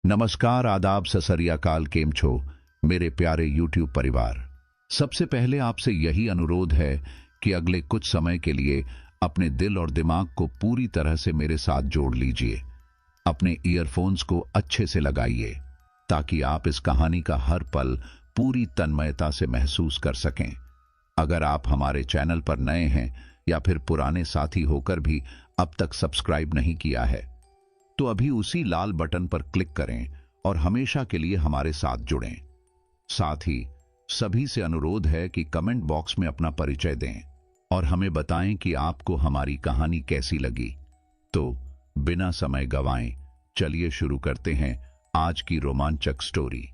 नमस्कार, आदाब, सत श्री अकाल। केम छो मेरे प्यारे यूट्यूब परिवार। सबसे पहले आपसे यही अनुरोध है कि अगले कुछ समय के लिए अपने दिल और दिमाग को पूरी तरह से मेरे साथ जोड़ लीजिए। अपने ईयरफोन्स को अच्छे से लगाइए ताकि आप इस कहानी का हर पल पूरी तन्मयता से महसूस कर सकें। अगर आप हमारे चैनल पर नए हैं या फिर पुराने साथी होकर भी अब तक सब्सक्राइब नहीं किया है तो अभी उसी लाल बटन पर क्लिक करें और हमेशा के लिए हमारे साथ जुड़ें। साथ ही सभी से अनुरोध है कि कमेंट बॉक्स में अपना परिचय दें और हमें बताएं कि आपको हमारी कहानी कैसी लगी। तो बिना समय गवाएं चलिए शुरू करते हैं आज की रोमांचक स्टोरी।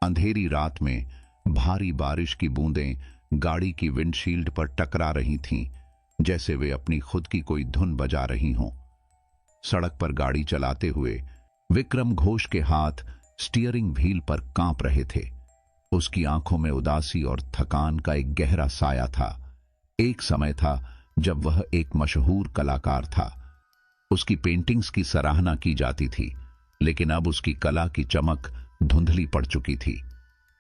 अंधेरी रात में भारी बारिश की बूंदें गाड़ी की विंडशील्ड पर टकरा रही थीं, जैसे वे अपनी खुद की कोई धुन बजा रही हों। सड़क पर गाड़ी चलाते हुए विक्रम घोष के हाथ स्टीयरिंग व्हील पर कांप रहे थे। उसकी आंखों में उदासी और थकान का एक गहरा साया था। एक समय था जब वह एक मशहूर कलाकार था। उसकी पेंटिंग्स की सराहना की जाती थी, लेकिन अब उसकी कला की चमक धुंधली पड़ चुकी थी।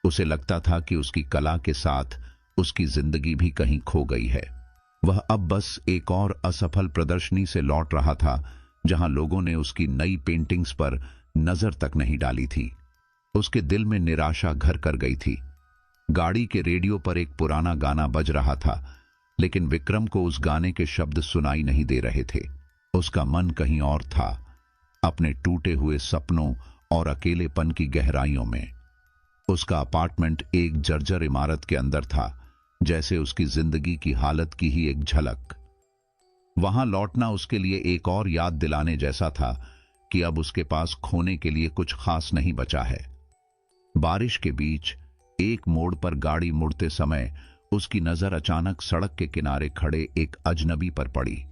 उसे लगता था कि उसकी कला के साथ उसकी जिंदगी भी कहीं खो गई है। वह अब बस एक और असफल प्रदर्शनी से लौट रहा था जहां लोगों ने उसकी नई पेंटिंग्स पर नजर तक नहीं डाली थी। उसके दिल में निराशा घर कर गई थी। गाड़ी के रेडियो पर एक पुराना गाना बज रहा था, लेकिन विक्रम को उस गाने के शब्द सुनाई नहीं दे रहे थे। उसका मन कहीं और था, अपने टूटे हुए सपनों और अकेलेपन की गहराइयों में। उसका अपार्टमेंट एक जर्जर इमारत के अंदर था, जैसे उसकी जिंदगी की हालत की ही एक झलक। वहां लौटना उसके लिए एक और याद दिलाने जैसा था कि अब उसके पास खोने के लिए कुछ खास नहीं बचा है। बारिश के बीच एक मोड़ पर गाड़ी मुड़ते समय उसकी नजर अचानक सड़क के किनारे खड़े एक अजनबी पर पड़ी।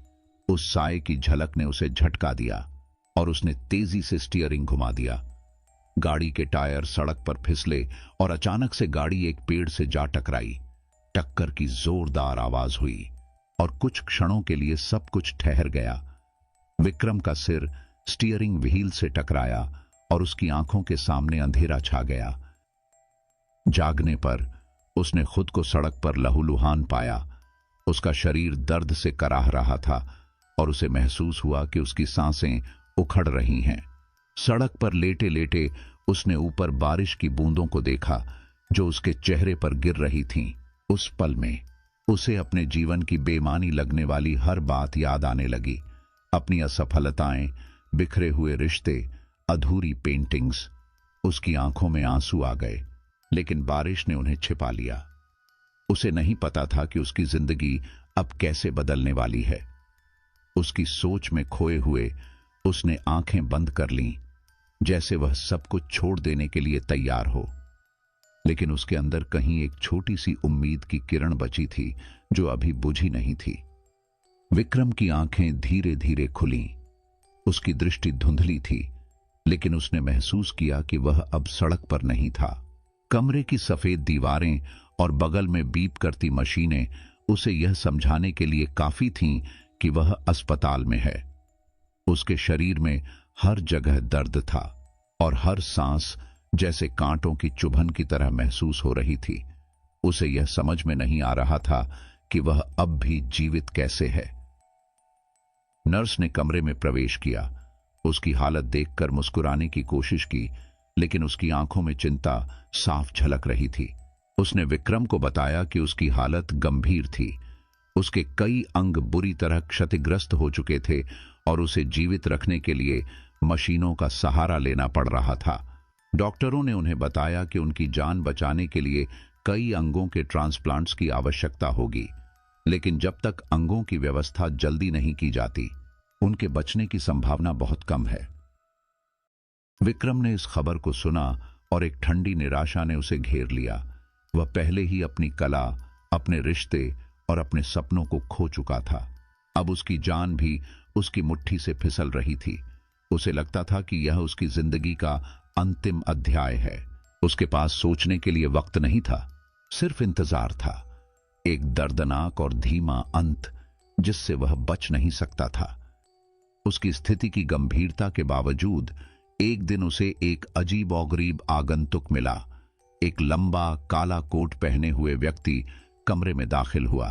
उस साए की झलक ने उसे झटका दिया और उसने तेजी से स्टीयरिंग घुमा दिया। गाड़ी के टायर सड़क पर फिसले और अचानक से गाड़ी एक पेड़ से जा टकराई। टक्कर की जोरदार आवाज हुई और कुछ क्षणों के लिए सब कुछ ठहर गया। विक्रम का सिर स्टीयरिंग व्हील से टकराया और उसकी आंखों के सामने अंधेरा छा गया। जागने पर उसने खुद को सड़क पर लहूलुहान पाया। उसका शरीर दर्द से कराह रहा था और उसे महसूस हुआ कि उसकी सांसें उखड़ रही हैं। सड़क पर लेटे लेटे उसने ऊपर बारिश की बूंदों को देखा जो उसके चेहरे पर गिर रही थीं। उस पल में उसे अपने जीवन की बेमानी लगने वाली हर बात याद आने लगी। अपनी असफलताएं, बिखरे हुए रिश्ते, अधूरी पेंटिंग्स। उसकी आंखों में आंसू आ गए, लेकिन बारिश ने उन्हें छिपा लिया। उसे नहीं पता था कि उसकी जिंदगी अब कैसे बदलने वाली है। उसकी सोच में खोए हुए उसने आंखें बंद कर लीं, जैसे वह सब कुछ छोड़ देने के लिए तैयार हो। लेकिन उसके अंदर कहीं एक छोटी सी उम्मीद की किरण बची थी जो अभी बुझी नहीं थी। विक्रम की आंखें धीरे धीरे खुलीं। उसकी दृष्टि धुंधली थी, लेकिन उसने महसूस किया कि वह अब सड़क पर नहीं था। कमरे की सफेद दीवारें और बगल में बीप करती मशीनें उसे यह समझाने के लिए काफी थीं कि वह अस्पताल में है। उसके शरीर में हर जगह दर्द था और हर सांस जैसे कांटों की चुभन की तरह महसूस हो रही थी। उसे यह समझ में नहीं आ रहा था कि वह अब भी जीवित कैसे है। नर्स ने कमरे में प्रवेश किया। उसकी हालत देखकर मुस्कुराने की कोशिश की, लेकिन उसकी आंखों में चिंता साफ झलक रही थी। उसने विक्रम को बताया कि उसकी हालत गंभीर थी। उसके कई अंग बुरी तरह क्षतिग्रस्त हो चुके थे और उसे जीवित रखने के लिए मशीनों का सहारा लेना पड़ रहा था। डॉक्टरों ने उन्हें बताया कि उनकी जान बचाने के लिए कई अंगों के ट्रांसप्लांट्स की आवश्यकता होगी, लेकिन जब तक अंगों की व्यवस्था जल्दी नहीं की जाती, उनके बचने की संभावना बहुत कम है। विक्रम ने इस खबर को सुना और एक ठंडी निराशा ने उसे घेर लिया। वह पहले ही अपनी कला, अपने रिश्ते और अपने सपनों को खो चुका था। अब उसकी जान भी उसकी मुट्ठी से फिसल रही थी। उसे लगता था कि यह उसकी जिंदगी का अंतिम अध्याय है। उसके पास सोचने के लिए वक्त नहीं था, सिर्फ इंतजार था। एक दर्दनाक और धीमा अंत जिससे वह बच नहीं सकता था। उसकी स्थिति की गंभीरता के बावजूद एक दिन उसे एक अजीब और गरीब आगंतुक मिला। एक लंबा काला कोट पहने हुए व्यक्ति कमरे में दाखिल हुआ।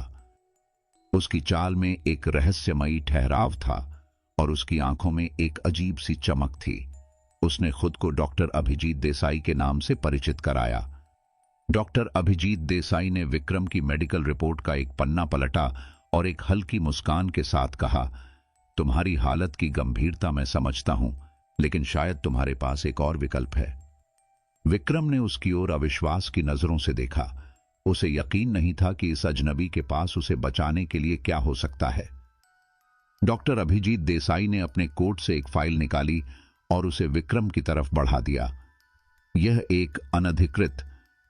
उसकी चाल में एक रहस्यमयी ठहराव था और उसकी आंखों में एक अजीब सी चमक थी। उसने खुद को डॉक्टर अभिजीत देसाई के नाम से परिचित कराया। डॉक्टर अभिजीत देसाई ने विक्रम की मेडिकल रिपोर्ट का एक पन्ना पलटा और एक हल्की मुस्कान के साथ कहा, तुम्हारी हालत की गंभीरता मैं समझता हूं, लेकिन शायद तुम्हारे पास एक और विकल्प है। विक्रम ने उसकी ओर अविश्वास की नजरों से देखा। उसे यकीन नहीं था कि इस अजनबी के पास उसे बचाने के लिए क्या हो सकता है। डॉक्टर अभिजीत देसाई ने अपने कोट से एक फाइल निकाली और उसे विक्रम की तरफ बढ़ा दिया। यह एक अनधिकृत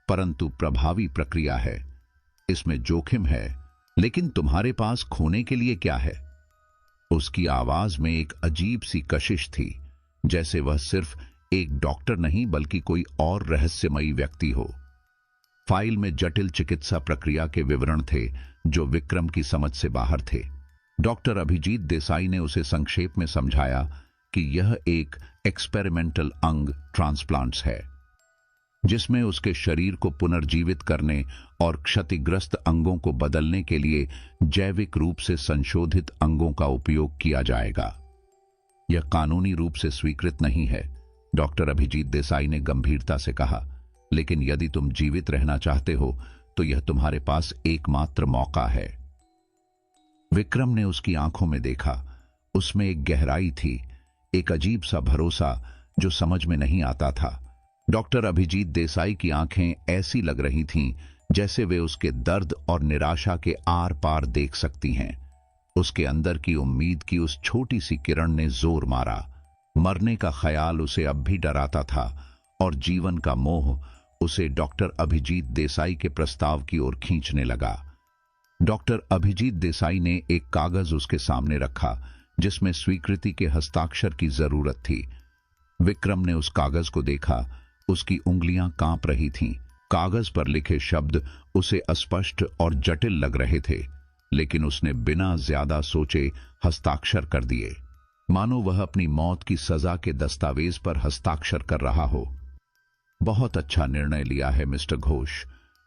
परंतु प्रभावी प्रक्रिया है। इसमें जोखिम है, लेकिन तुम्हारे पास खोने के लिए क्या है? उसकी आवाज में एक अजीब सी कशिश थी, जैसे वह सिर्फ एक डॉक्टर नहीं बल्कि कोई और रहस्यमयी व्यक्ति हो। फाइल में जटिल चिकित्सा प्रक्रिया के विवरण थे जो विक्रम की समझ से बाहर थे। डॉक्टर अभिजीत देसाई ने उसे संक्षेप में समझाया कि यह एक एक्सपेरिमेंटल अंग ट्रांसप्लांट्स है, जिसमें उसके शरीर को पुनर्जीवित करने और क्षतिग्रस्त अंगों को बदलने के लिए जैविक रूप से संशोधित अंगों का उपयोग किया जाएगा। यह कानूनी रूप से स्वीकृत नहीं है, डॉक्टर अभिजीत देसाई ने गंभीरता से कहा, लेकिन यदि तुम जीवित रहना चाहते हो तो यह तुम्हारे पास एकमात्र मौका है। विक्रम ने उसकी आंखों में देखा। उसमें एक गहराई थी, एक अजीब सा भरोसा जो समझ में नहीं आता था। डॉक्टर अभिजीत देसाई की आंखें ऐसी लग रही थीं जैसे वे उसके दर्द और निराशा के आर पार देख सकती हैं। उसके अंदर की उम्मीद की उस छोटी सी किरण ने जोर मारा। मरने का ख्याल उसे अब भी डराता था और जीवन का मोह उसे डॉक्टर अभिजीत देसाई के प्रस्ताव की ओर खींचने लगा। डॉक्टर अभिजीत देसाई ने एक कागज उसके सामने रखा जिसमें स्वीकृति के हस्ताक्षर की जरूरत थी। विक्रम ने उस कागज को देखा। उसकी उंगलियां कांप रही थीं। कागज पर लिखे शब्द उसे अस्पष्ट और जटिल लग रहे थे, लेकिन उसने बिना ज्यादा सोचे हस्ताक्षर कर दिए, मानो वह अपनी मौत की सजा के दस्तावेज पर हस्ताक्षर कर रहा हो। बहुत अच्छा निर्णय लिया है मिस्टर घोष,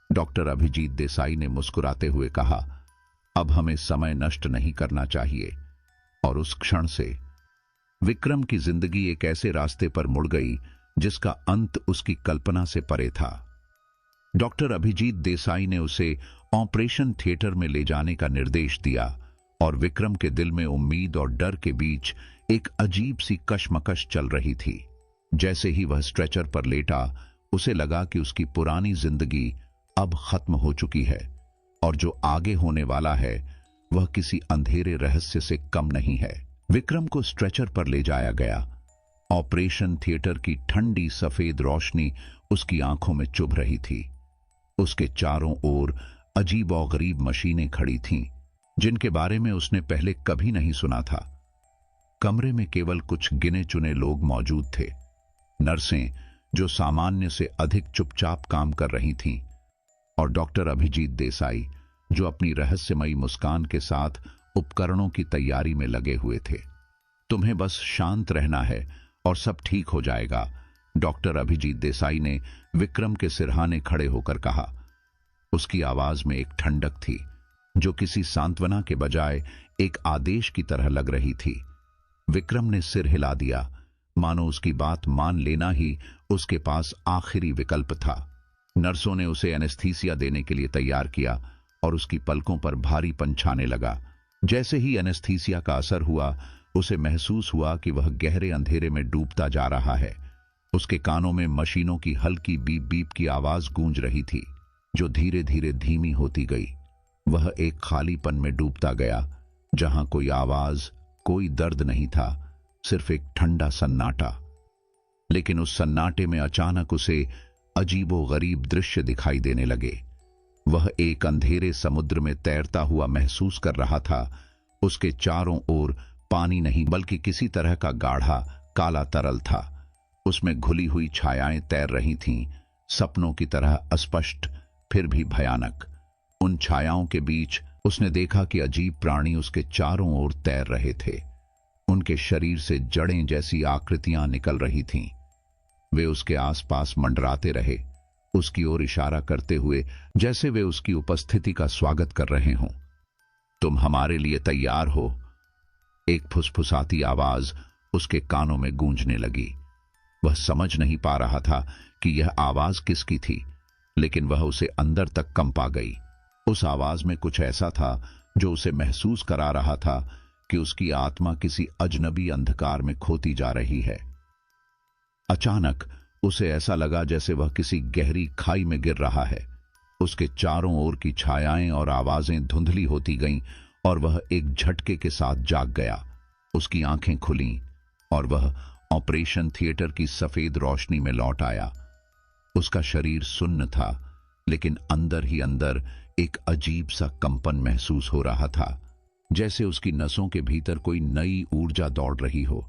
डॉक्टर अभिजीत देसाई ने मुस्कुराते हुए कहा। अब हमें समय नष्ट नहीं करना चाहिए। और उस क्षण से विक्रम की जिंदगी एक ऐसे रास्ते पर मुड़ गई जिसका अंत उसकी कल्पना से परे था। डॉक्टर अभिजीत देसाई ने उसे ऑपरेशन थिएटर में ले जाने का निर्देश दिया और विक्रम के दिल में उम्मीद और डर के बीच एक अजीब सी कशमकश चल रही थी। जैसे ही वह स्ट्रेचर पर लेटा, उसे लगा कि उसकी पुरानी जिंदगी अब खत्म हो चुकी है और जो आगे होने वाला है वह किसी अंधेरे रहस्य से कम नहीं है। विक्रम को स्ट्रेचर पर ले जाया गया। ऑपरेशन थिएटर की ठंडी सफेद रोशनी उसकी आंखों में चुभ रही थी। उसके चारों ओर अजीब और गरीब मशीनें खड़ी थीं, जिनके बारे में उसने पहले कभी नहीं सुना था। कमरे में केवल कुछ गिने चुने लोग मौजूद थे। नर्सें जो सामान्य से अधिक चुपचाप काम कर रही थीं, और डॉक्टर अभिजीत देसाई जो अपनी रहस्यमयी मुस्कान के साथ उपकरणों की तैयारी में लगे हुए थे। तुम्हें बस शांत रहना है और सब ठीक हो जाएगा, डॉक्टर अभिजीत देसाई ने विक्रम के सिरहाने खड़े होकर कहा। उसकी आवाज में एक ठंडक थी जो किसी सांत्वना के बजाय एक आदेश की तरह लग रही थी। विक्रम ने सिर हिला दिया, मानो उसकी बात मान लेना ही उसके पास आखिरी विकल्प था। नर्सों ने उसे एनेस्थीसिया देने के लिए तैयार किया और उसकी पलकों पर भारीपन छाने लगा। जैसे ही एनेस्थीसिया का असर हुआ, उसे महसूस हुआ कि वह गहरे अंधेरे में डूबता जा रहा है। उसके कानों में मशीनों की हल्की बीप बीप की आवाज गूंज रही थी, जो धीरे धीरे धीमी होती गई। वह एक खालीपन में डूबता गया, जहां कोई आवाज, कोई दर्द नहीं था, सिर्फ एक ठंडा सन्नाटा। लेकिन उस सन्नाटे में अचानक उसे अजीबो गरीब दृश्य दिखाई देने लगे। वह एक अंधेरे समुद्र में तैरता हुआ महसूस कर रहा था। उसके चारों ओर पानी नहीं बल्कि किसी तरह का गाढ़ा काला तरल था। उसमें घुली हुई छायाएं तैर रही थीं, सपनों की तरह अस्पष्ट फिर भी भयानक। उन छायाओं के बीच उसने देखा कि अजीब प्राणी उसके चारों ओर तैर रहे थे। उनके शरीर से जड़ें जैसी आकृतियां निकल रही थीं। वे उसके आसपास मंडराते रहे, उसकी ओर इशारा करते हुए, जैसे वे उसकी उपस्थिति का स्वागत कर रहे हों। तुम हमारे लिए तैयार हो? एक फुसफुसाती आवाज उसके कानों में गूंजने लगी। वह समझ नहीं पा रहा था कि यह आवाज किसकी थी, लेकिन वह उसे अंदर तक कंपा गई। उस आवाज में कुछ ऐसा था जो उसे महसूस करा रहा था कि उसकी आत्मा किसी अजनबी अंधकार में खोती जा रही है। अचानक उसे ऐसा लगा जैसे वह किसी गहरी खाई में गिर रहा है। उसके चारों ओर की छायाएं और आवाजें धुंधली होती गईं और वह एक झटके के साथ जाग गया। उसकी आंखें खुलीं और वह ऑपरेशन थिएटर की सफेद रोशनी में लौट आया। उसका शरीर सुन्न था, लेकिन अंदर ही अंदर एक अजीब सा कंपन महसूस हो रहा था, जैसे उसकी नसों के भीतर कोई नई ऊर्जा दौड़ रही हो।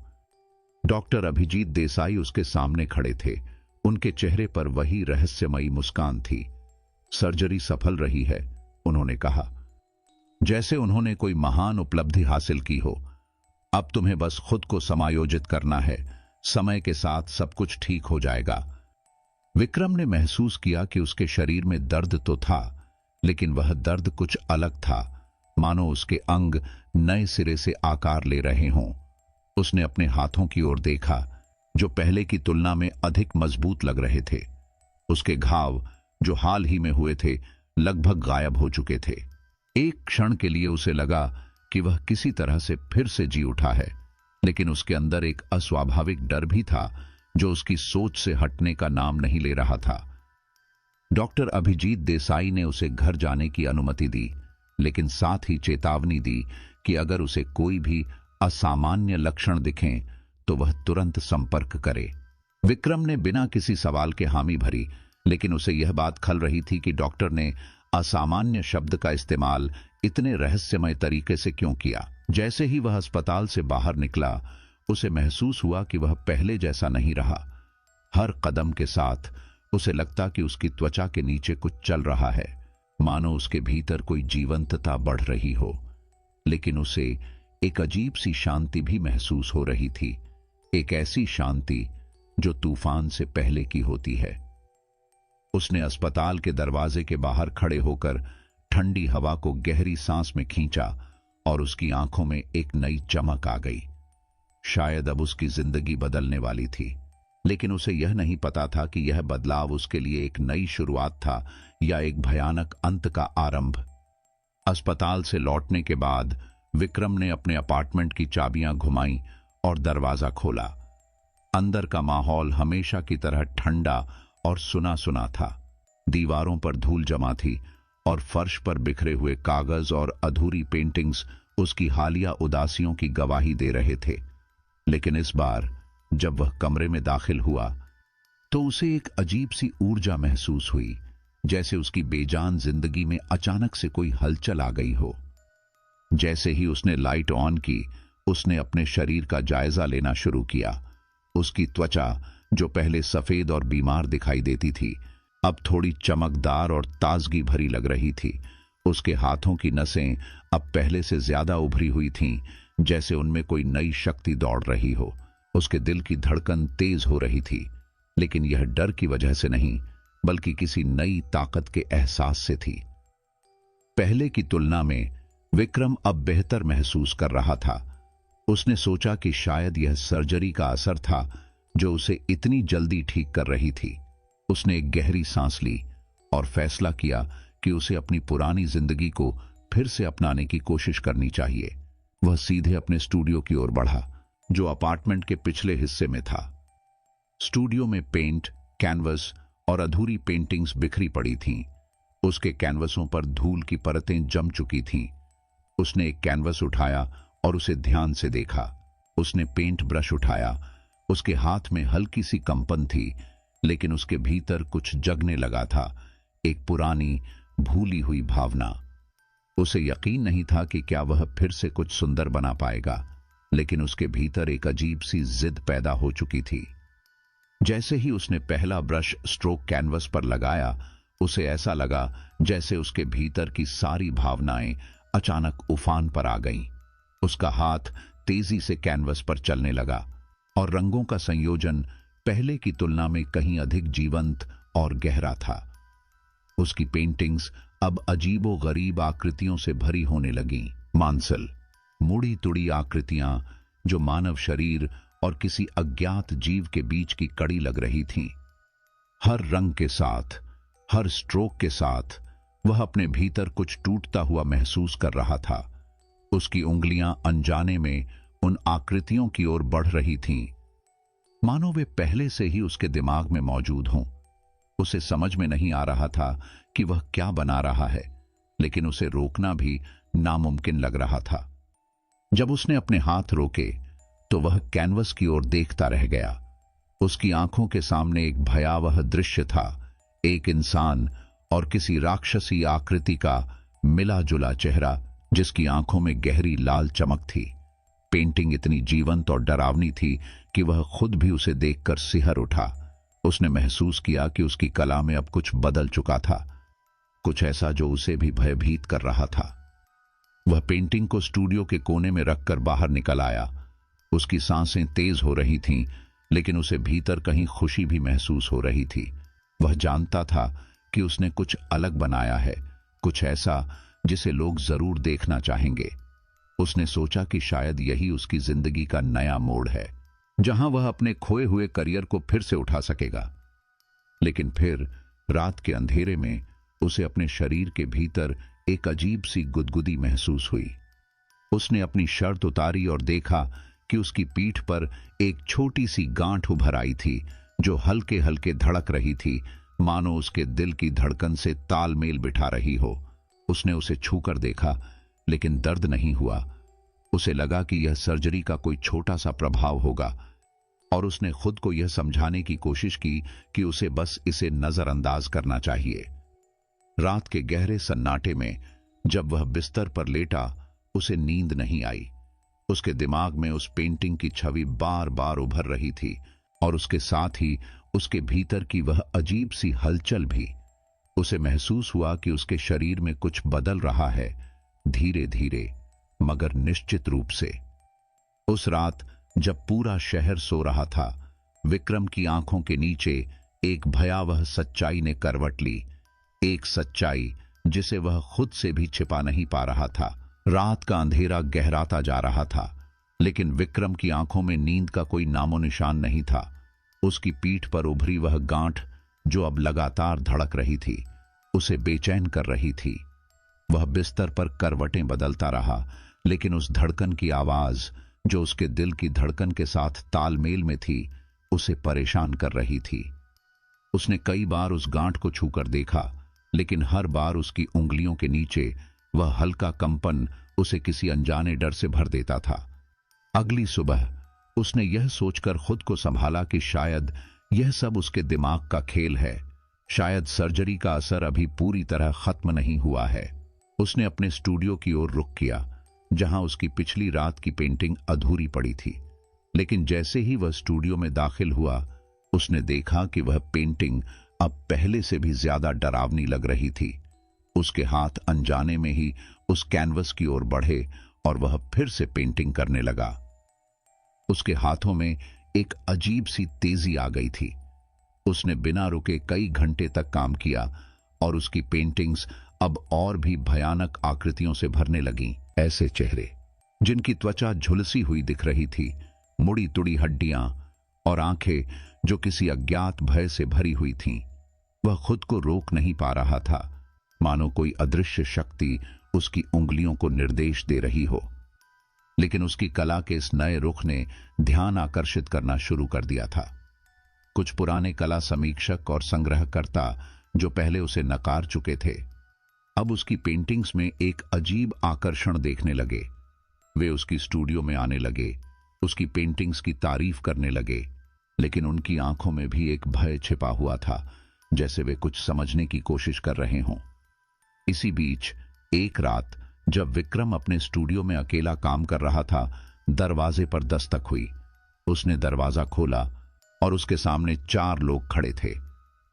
डॉक्टर अभिजीत देसाई उसके सामने खड़े थे। उनके चेहरे पर वही रहस्यमयी मुस्कान थी। सर्जरी सफल रही है, उन्होंने कहा, जैसे उन्होंने कोई महान उपलब्धि हासिल की हो। अब तुम्हें बस खुद को समायोजित करना है। समय के साथ सब कुछ ठीक हो जाएगा। विक्रम ने महसूस किया कि उसके शरीर में दर्द तो था, लेकिन वह दर्द कुछ अलग था, मानो उसके अंग नए सिरे से आकार ले रहे हों। उसने अपने हाथों की ओर देखा, जो पहले की तुलना में अधिक मजबूत लग रहे थे। उसके घाव, जो हाल ही में हुए थे, लगभग गायब हो चुके थे। एक क्षण के लिए उसे लगा कि वह किसी तरह से फिर से जी उठा है, लेकिन उसके अंदर एक अस्वाभाविक डर भी था जो उसकी सोच से हटने का नाम नहीं ले रहा था। डॉक्टर अभिजीत देसाई ने उसे घर जाने की अनुमति दी, लेकिन साथ ही चेतावनी दी कि अगर उसे कोई भी असामान्य लक्षण दिखें तो वह तुरंत संपर्क करे। विक्रम ने बिना किसी सवाल के हामी भरी, लेकिन उसे यह बात खल रही थी कि डॉक्टर ने असामान्य शब्द का इस्तेमाल इतने रहस्यमय तरीके से क्यों किया। जैसे ही वह अस्पताल से बाहर निकला, उसे महसूस हुआ कि वह पहले जैसा नहीं रहा। हर कदम के साथ उसे लगता कि उसकी त्वचा के नीचे कुछ चल रहा है, मानो उसके भीतर कोई जीवंतता बढ़ रही हो। लेकिन उसे एक अजीब सी शांति भी महसूस हो रही थी, एक ऐसी शांति जो तूफान से पहले की होती है। उसने अस्पताल के दरवाजे के बाहर खड़े होकर ठंडी हवा को गहरी सांस में खींचा और उसकी आंखों में एक नई चमक आ गई। शायद अब उसकी जिंदगी बदलने वाली थी, लेकिन उसे यह नहीं पता था कि यह बदलाव उसके लिए एक नई शुरुआत था या एक भयानक अंत का आरंभ। अस्पताल से लौटने के बाद विक्रम ने अपने अपार्टमेंट की चाबियां घुमाई और दरवाजा खोला। अंदर का माहौल हमेशा की तरह ठंडा और सुना सुना था। दीवारों पर धूल जमा थी और फर्श पर बिखरे हुए कागज और अधूरी पेंटिंग्स उसकी हालिया उदासियों की गवाही दे रहे थे। लेकिन इस बार जब वह कमरे में दाखिल हुआ तो उसे एक अजीब सी ऊर्जा महसूस हुई, जैसे उसकी बेजान जिंदगी में अचानक से कोई हलचल आ गई हो। जैसे ही उसने लाइट ऑन की, उसने अपने शरीर का जायजा लेना शुरू किया। उसकी त्वचा, जो पहले सफेद और बीमार दिखाई देती थी, अब थोड़ी चमकदार और ताजगी भरी लग रही थी। उसके हाथों की नसें अब पहले से ज्यादा उभरी हुई थीं, जैसे उनमें कोई नई शक्ति दौड़ रही हो। उसके दिल की धड़कन तेज हो रही थी, लेकिन यह डर की वजह से नहीं, बल्कि किसी नई ताकत के एहसास से थी। पहले की तुलना में विक्रम अब बेहतर महसूस कर रहा था। उसने सोचा कि शायद यह सर्जरी का असर था जो उसे इतनी जल्दी ठीक कर रही थी। उसने एक गहरी सांस ली और फैसला किया कि उसे अपनी पुरानी जिंदगी को फिर से अपनाने की कोशिश करनी चाहिए। वह सीधे अपने स्टूडियो की ओर बढ़ा, जो अपार्टमेंट के पिछले हिस्से में था। स्टूडियो में पेंट, कैनवस और अधूरी पेंटिंग्स बिखरी पड़ी थीं। उसके कैनवसों पर धूल की परतें जम चुकी थीं। उसने एक कैनवस उठाया और उसे ध्यान से देखा। उसने पेंट ब्रश उठाया। उसके हाथ में हल्की सी कंपन थी, लेकिन उसके भीतर कुछ जगने लगा था, एक पुरानी भूली हुई भावना। उसे यकीन नहीं था कि क्या वह फिर से कुछ सुंदर बना पाएगा, लेकिन उसके भीतर एक अजीब सी जिद पैदा हो चुकी थी। जैसे ही उसने पहला ब्रश स्ट्रोक कैनवस पर लगाया, उसे ऐसा लगा जैसे उसके भीतर की सारी भावनाएं अचानक उफान पर आ गईं। उसका हाथ तेजी से कैनवस पर चलने लगा और रंगों का संयोजन पहले की तुलना में कहीं अधिक जीवंत और गहरा था। उसकी पेंटिंग्स अब अजीबो गरीब आकृतियों से भरी होने लगीं। मांसल, मुड़ी तुड़ी आकृतियां जो मानव शरीर और किसी अज्ञात जीव के बीच की कड़ी लग रही थीं। हर रंग के साथ, हर स्ट्रोक के साथ वह अपने भीतर कुछ टूटता हुआ महसूस कर रहा था। उसकी उंगलियां अनजाने में उन आकृतियों की ओर बढ़ रही थीं, मानो वे पहले से ही उसके दिमाग में मौजूद हों। उसे समझ में नहीं आ रहा था कि वह क्या बना रहा है, लेकिन उसे रोकना भी नामुमकिन लग रहा था। जब उसने अपने हाथ रोके तो वह कैनवस की ओर देखता रह गया। उसकी आंखों के सामने एक भयावह दृश्य था, एक इंसान और किसी राक्षसी आकृति का मिला जुला चेहरा जिसकी आंखों में गहरी लाल चमक थी। पेंटिंग इतनी जीवंत और डरावनी थी कि वह खुद भी उसे देखकर सिहर उठा। उसने महसूस किया कि उसकी कला में अब कुछ बदल चुका था, कुछ ऐसा जो उसे भी भयभीत कर रहा था। वह पेंटिंग को स्टूडियो के कोने में रखकर बाहर निकल आया। उसकी सांसें तेज हो रही थीं, लेकिन उसे भीतर कहीं खुशी भी महसूस हो रही थी। वह जानता था कि उसने कुछ अलग बनाया है, कुछ ऐसा जिसे लोग जरूर देखना चाहेंगे। उसने सोचा कि शायद यही उसकी जिंदगी का नया मोड़ है, जहां वह अपने खोए हुए करियर को फिर से उठा सकेगा। लेकिन फिर रात के अंधेरे में उसे अपने शरीर के भीतर एक अजीब सी गुदगुदी महसूस हुई। उसने अपनी शर्ट उतारी और देखा कि उसकी पीठ पर एक छोटी सी गांठ उभर आई थी जो हल्के हल्के धड़क रही थी, मानो उसके दिल की धड़कन से तालमेल बिठा रही हो। उसने उसे छूकर देखा, लेकिन दर्द नहीं हुआ। उसे लगा कि यह सर्जरी का कोई छोटा सा प्रभाव होगा, और उसने खुद को यह समझाने की कोशिश की कि उसे बस इसे नजरअंदाज करना चाहिए। रात के गहरे सन्नाटे में जब वह बिस्तर पर लेटा, उसे नींद नहीं आई। उसके दिमाग में उस पेंटिंग की छवि बार बार उभर रही थी, और उसके साथ ही उसके भीतर की वह अजीब सी हलचल भी। उसे महसूस हुआ कि उसके शरीर में कुछ बदल रहा है, धीरे धीरे मगर निश्चित रूप से। उस रात जब पूरा शहर सो रहा था, विक्रम की आंखों के नीचे एक भयावह सच्चाई ने करवट ली, एक सच्चाई जिसे वह खुद से भी छिपा नहीं पा रहा था। रात का अंधेरा गहराता जा रहा था, लेकिन विक्रम की आंखों में नींद का कोई नामो निशान नहीं था। उसकी पीठ पर उभरी वह गांठ जो अब लगातार धड़क रही थी, उसे बेचैन कर रही थी। वह बिस्तर पर करवटें बदलता रहा, लेकिन उस धड़कन की आवाज जो उसके दिल की धड़कन के साथ तालमेल में थी, उसे परेशान कर रही थी। उसने कई बार उस गांठ को छूकर देखा, लेकिन हर बार उसकी उंगलियों के नीचे वह हल्का कंपन उसे किसी अनजाने डर से भर देता था। अगली सुबह उसने यह सोचकर खुद को संभाला कि शायद यह सब उसके दिमाग का खेल है, शायद सर्जरी का असर अभी पूरी तरह खत्म नहीं हुआ है। उसने अपने स्टूडियो की ओर रुख किया, जहां उसकी पिछली रात की पेंटिंग अधूरी पड़ी थी। लेकिन जैसे ही वह स्टूडियो में दाखिल हुआ, उसने देखा कि वह पेंटिंग अब पहले से भी ज्यादा डरावनी लग रही थी। उसके हाथ अनजाने में ही उस कैनवस की ओर बढ़े और वह फिर से पेंटिंग करने लगा। उसके हाथों में एक अजीब सी तेजी आ गई थी। उसने बिना रुके कई घंटे तक काम किया और उसकी पेंटिंग्स अब और भी भयानक आकृतियों से भरने लगीं। ऐसे चेहरे जिनकी त्वचा झुलसी हुई दिख रही थी, मुड़ी तुड़ी हड्डियां और आंखें जो किसी अज्ञात भय से भरी हुई थीं। वह खुद को रोक नहीं पा रहा था, मानो कोई अदृश्य शक्ति उसकी उंगलियों को निर्देश दे रही हो। लेकिन उसकी कला के इस नए रुख ने ध्यान आकर्षित करना शुरू कर दिया था। कुछ पुराने कला समीक्षक और संग्रहकर्ता जो पहले उसे नकार चुके थे, अब उसकी पेंटिंग्स में एक अजीब आकर्षण देखने लगे। वे उसकी स्टूडियो में आने लगे, उसकी पेंटिंग्स की तारीफ करने लगे, लेकिन उनकी आंखों में भी एक भय छिपा हुआ था, जैसे वे कुछ समझने की कोशिश कर रहे हों। इसी बीच एक रात जब विक्रम अपने स्टूडियो में अकेला काम कर रहा था, दरवाजे पर दस्तक हुई। उसने दरवाजा खोला और उसके सामने 4 लोग खड़े थे,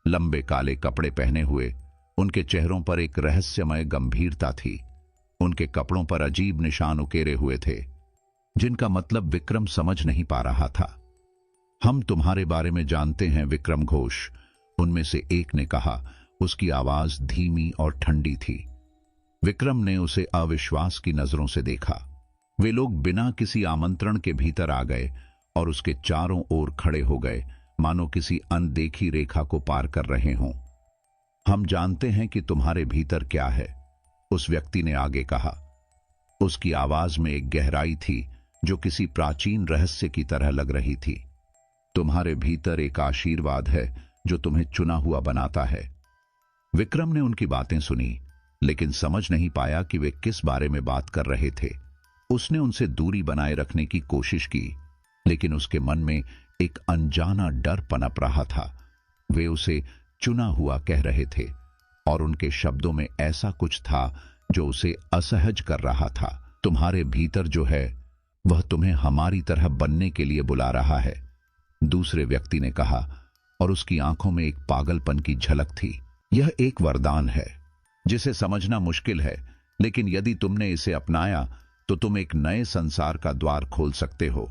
लंबे काले कपड़े पहने हुए। उनके चेहरों पर एक रहस्यमय गंभीरता थी। उनके कपड़ों पर अजीब निशान उकेरे हुए थे। जिनका मतलब विक्रम समझ नहीं पा रहा था। हम तुम्हारे बारे में जानते हैं विक्रम घोष, उनमें से एक ने कहा। उसकी आवाज धीमी और ठंडी थी। विक्रम ने उसे अविश्वास की नजरों से देखा। वे लोग बिना किसी आमंत्रण के भीतर आ गए और उसके चारों ओर खड़े हो गए, मानो किसी अनदेखी रेखा को पार कर रहे हों। हम जानते हैं कि तुम्हारे भीतर क्या है, उस व्यक्ति ने आगे कहा। उसकी आवाज में एक गहराई थी जो किसी प्राचीन रहस्य की तरह लग रही थी। तुम्हारे भीतर एक आशीर्वाद है जो तुम्हें चुना हुआ बनाता है। विक्रम ने उनकी बातें सुनी, लेकिन समझ नहीं पाया कि वे किस बारे में बात कर रहे थे। उसने उनसे दूरी बनाए रखने की कोशिश की, लेकिन उसके मन में एक अनजाना डर पनप रहा था। वे उसे चुना हुआ कह रहे थे और उनके शब्दों में ऐसा कुछ था जो उसे असहज कर रहा था। तुम्हारे भीतर जो है वह तुम्हें हमारी तरह बनने के लिए बुला रहा है, दूसरे व्यक्ति ने कहा, और उसकी आंखों में एक पागलपन की झलक थी। यह एक वरदान है जिसे समझना मुश्किल है, लेकिन यदि तुमने इसे अपनाया तो तुम एक नए संसार का द्वार खोल सकते हो।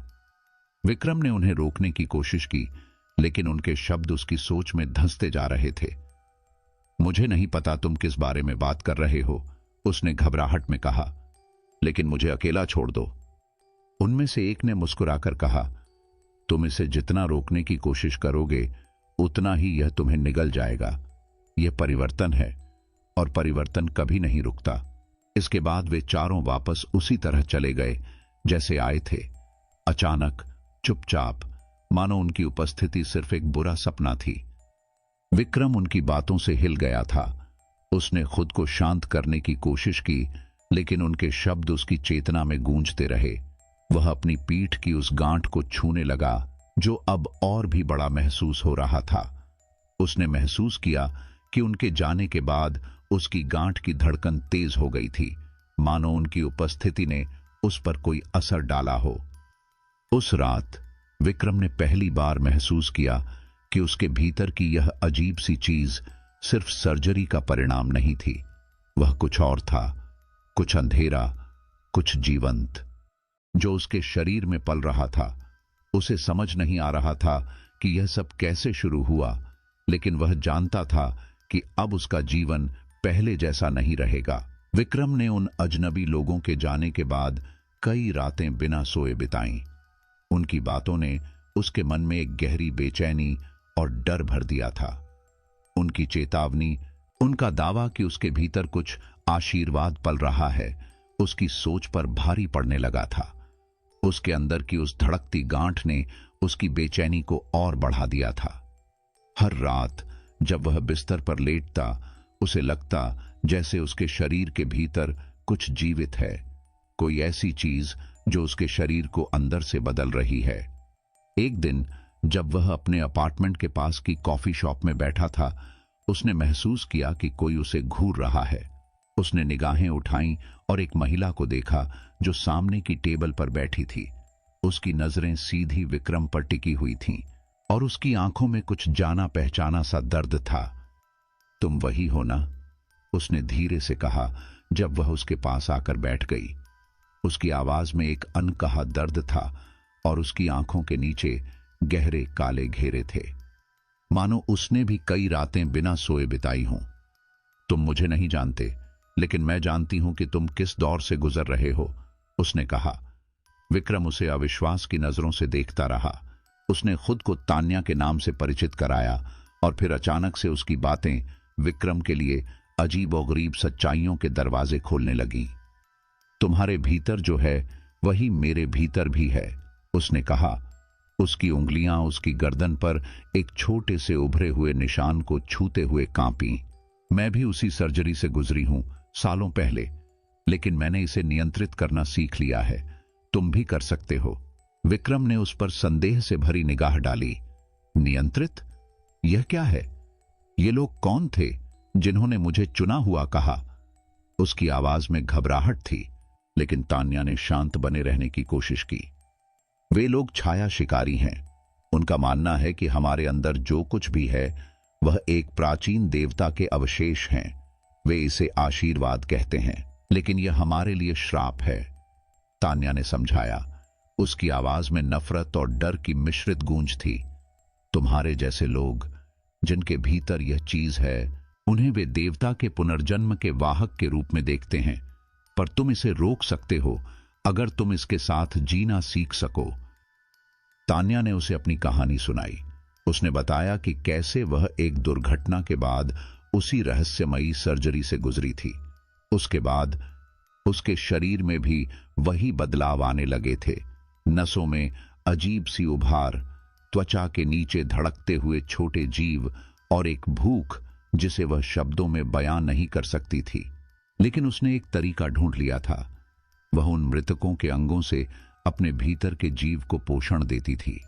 विक्रम ने उन्हें रोकने की कोशिश की, लेकिन उनके शब्द उसकी सोच में धंसते जा रहे थे। मुझे नहीं पता तुम किस बारे में बात कर रहे हो, उसने घबराहट में कहा, लेकिन मुझे अकेला छोड़ दो। उनमें से एक ने मुस्कुराकर कहा, तुम इसे जितना रोकने की कोशिश करोगे उतना ही यह तुम्हें निगल जाएगा। यह परिवर्तन है और परिवर्तन कभी नहीं रुकता। इसके बाद वे चारों वापस उसी तरह चले गए जैसे आए थे, अचानक, चुपचाप, मानो उनकी उपस्थिति सिर्फ एक बुरा सपना थी। विक्रम उनकी बातों से हिल गया था। उसने खुद को शांत करने की कोशिश की, लेकिन उनके शब्द उसकी चेतना में गूंजते रहे। वह अपनी पीठ की उस गांठ को छूने लगा जो अब और भी बड़ा महसूस हो रहा था। उसने महसूस किया कि उनके जाने के बाद उसकी गांठ की धड़कन तेज हो गई थी, मानो उनकी उपस्थिति ने उस पर कोई असर डाला हो। उस रात विक्रम ने पहली बार महसूस किया कि उसके भीतर की यह अजीब सी चीज सिर्फ सर्जरी का परिणाम नहीं थी। वह कुछ और था, कुछ अंधेरा, कुछ जीवंत, जो उसके शरीर में पल रहा था। उसे समझ नहीं आ रहा था कि यह सब कैसे शुरू हुआ, लेकिन वह जानता था कि अब उसका जीवन पहले जैसा नहीं रहेगा। विक्रम ने उन अजनबी लोगों के जाने के बाद कई रातें बिना सोए बिताईं। उनकी बातों ने उसके मन में एक गहरी बेचैनी और डर भर दिया था। उनकी चेतावनी, उनका दावा कि उसके भीतर कुछ आशीर्वाद पल रहा है, उसकी सोच पर भारी पड़ने लगा था। उसके अंदर की उस धड़कती गांठ ने उसकी बेचैनी को और बढ़ा दिया था। हर रात जब वह बिस्तर पर लेटता, उसे लगता जैसे उसके शरीर के भीतर कुछ जीवित है, कोई ऐसी चीज जो उसके शरीर को अंदर से बदल रही है। एक दिन जब वह अपने अपार्टमेंट के पास की कॉफी शॉप में बैठा था, उसने महसूस किया कि कोई उसे घूर रहा है। उसने निगाहें उठाईं और एक महिला को देखा जो सामने की टेबल पर बैठी थी। उसकी नजरें सीधी विक्रम पर टिकी हुई थीं और उसकी आंखों में कुछ जाना पहचाना सा दर्द था। तुम वही हो ना? उसने धीरे से कहा जब वह उसके पास आकर बैठ गई। उसकी आवाज में एक अनकहा दर्द था और उसकी आंखों के नीचे गहरे काले घेरे थे, मानो उसने भी कई रातें बिना सोए बिताई हों। तुम मुझे नहीं जानते, लेकिन मैं जानती हूं कि तुम किस दौर से गुजर रहे हो, उसने कहा। विक्रम उसे अविश्वास की नजरों से देखता रहा। उसने खुद को तान्या के नाम से परिचित कराया और फिर अचानक से उसकी बातें विक्रम के लिए अजीब और गरीब सच्चाइयों के दरवाजे खोलने लगीं। तुम्हारे भीतर जो है वही मेरे भीतर भी है, उसने कहा। उसकी उंगलियां उसकी गर्दन पर एक छोटे से उभरे हुए निशान को छूते हुए कांपी। मैं भी उसी सर्जरी से गुजरी हूं सालों पहले, लेकिन मैंने इसे नियंत्रित करना सीख लिया है। तुम भी कर सकते हो। विक्रम ने उस पर संदेह से भरी निगाह डाली। नियंत्रित? यह क्या है? ये लोग कौन थे जिन्होंने मुझे चुना हुआ कहा? उसकी आवाज में घबराहट थी, लेकिन तान्या ने शांत बने रहने की कोशिश की। वे लोग छाया शिकारी हैं। उनका मानना है कि हमारे अंदर जो कुछ भी है वह एक प्राचीन देवता के अवशेष हैं। वे इसे आशीर्वाद कहते हैं, लेकिन यह हमारे लिए श्राप है, तान्या ने समझाया। उसकी आवाज में नफरत और डर की मिश्रित गूंज थी। तुम्हारे जैसे लोग जिनके भीतर यह चीज है, उन्हें वे देवता के पुनर्जन्म के वाहक के रूप में देखते हैं, पर तुम इसे रोक सकते हो अगर तुम इसके साथ जीना सीख सको। तान्या ने उसे अपनी कहानी सुनाई। उसने बताया कि कैसे वह एक दुर्घटना के बाद उसी रहस्यमयी सर्जरी से गुजरी थी। उसके बाद उसके शरीर में भी वही बदलाव आने लगे थे। नसों में अजीब सी उभार, त्वचा के नीचे धड़कते हुए छोटे जीव और एक भूख जिसे वह शब्दों में बयां नहीं कर सकती थी। लेकिन उसने एक तरीका ढूंढ लिया था। वह उन मृतकों के अंगों से अपने भीतर के जीव को पोषण देती थी।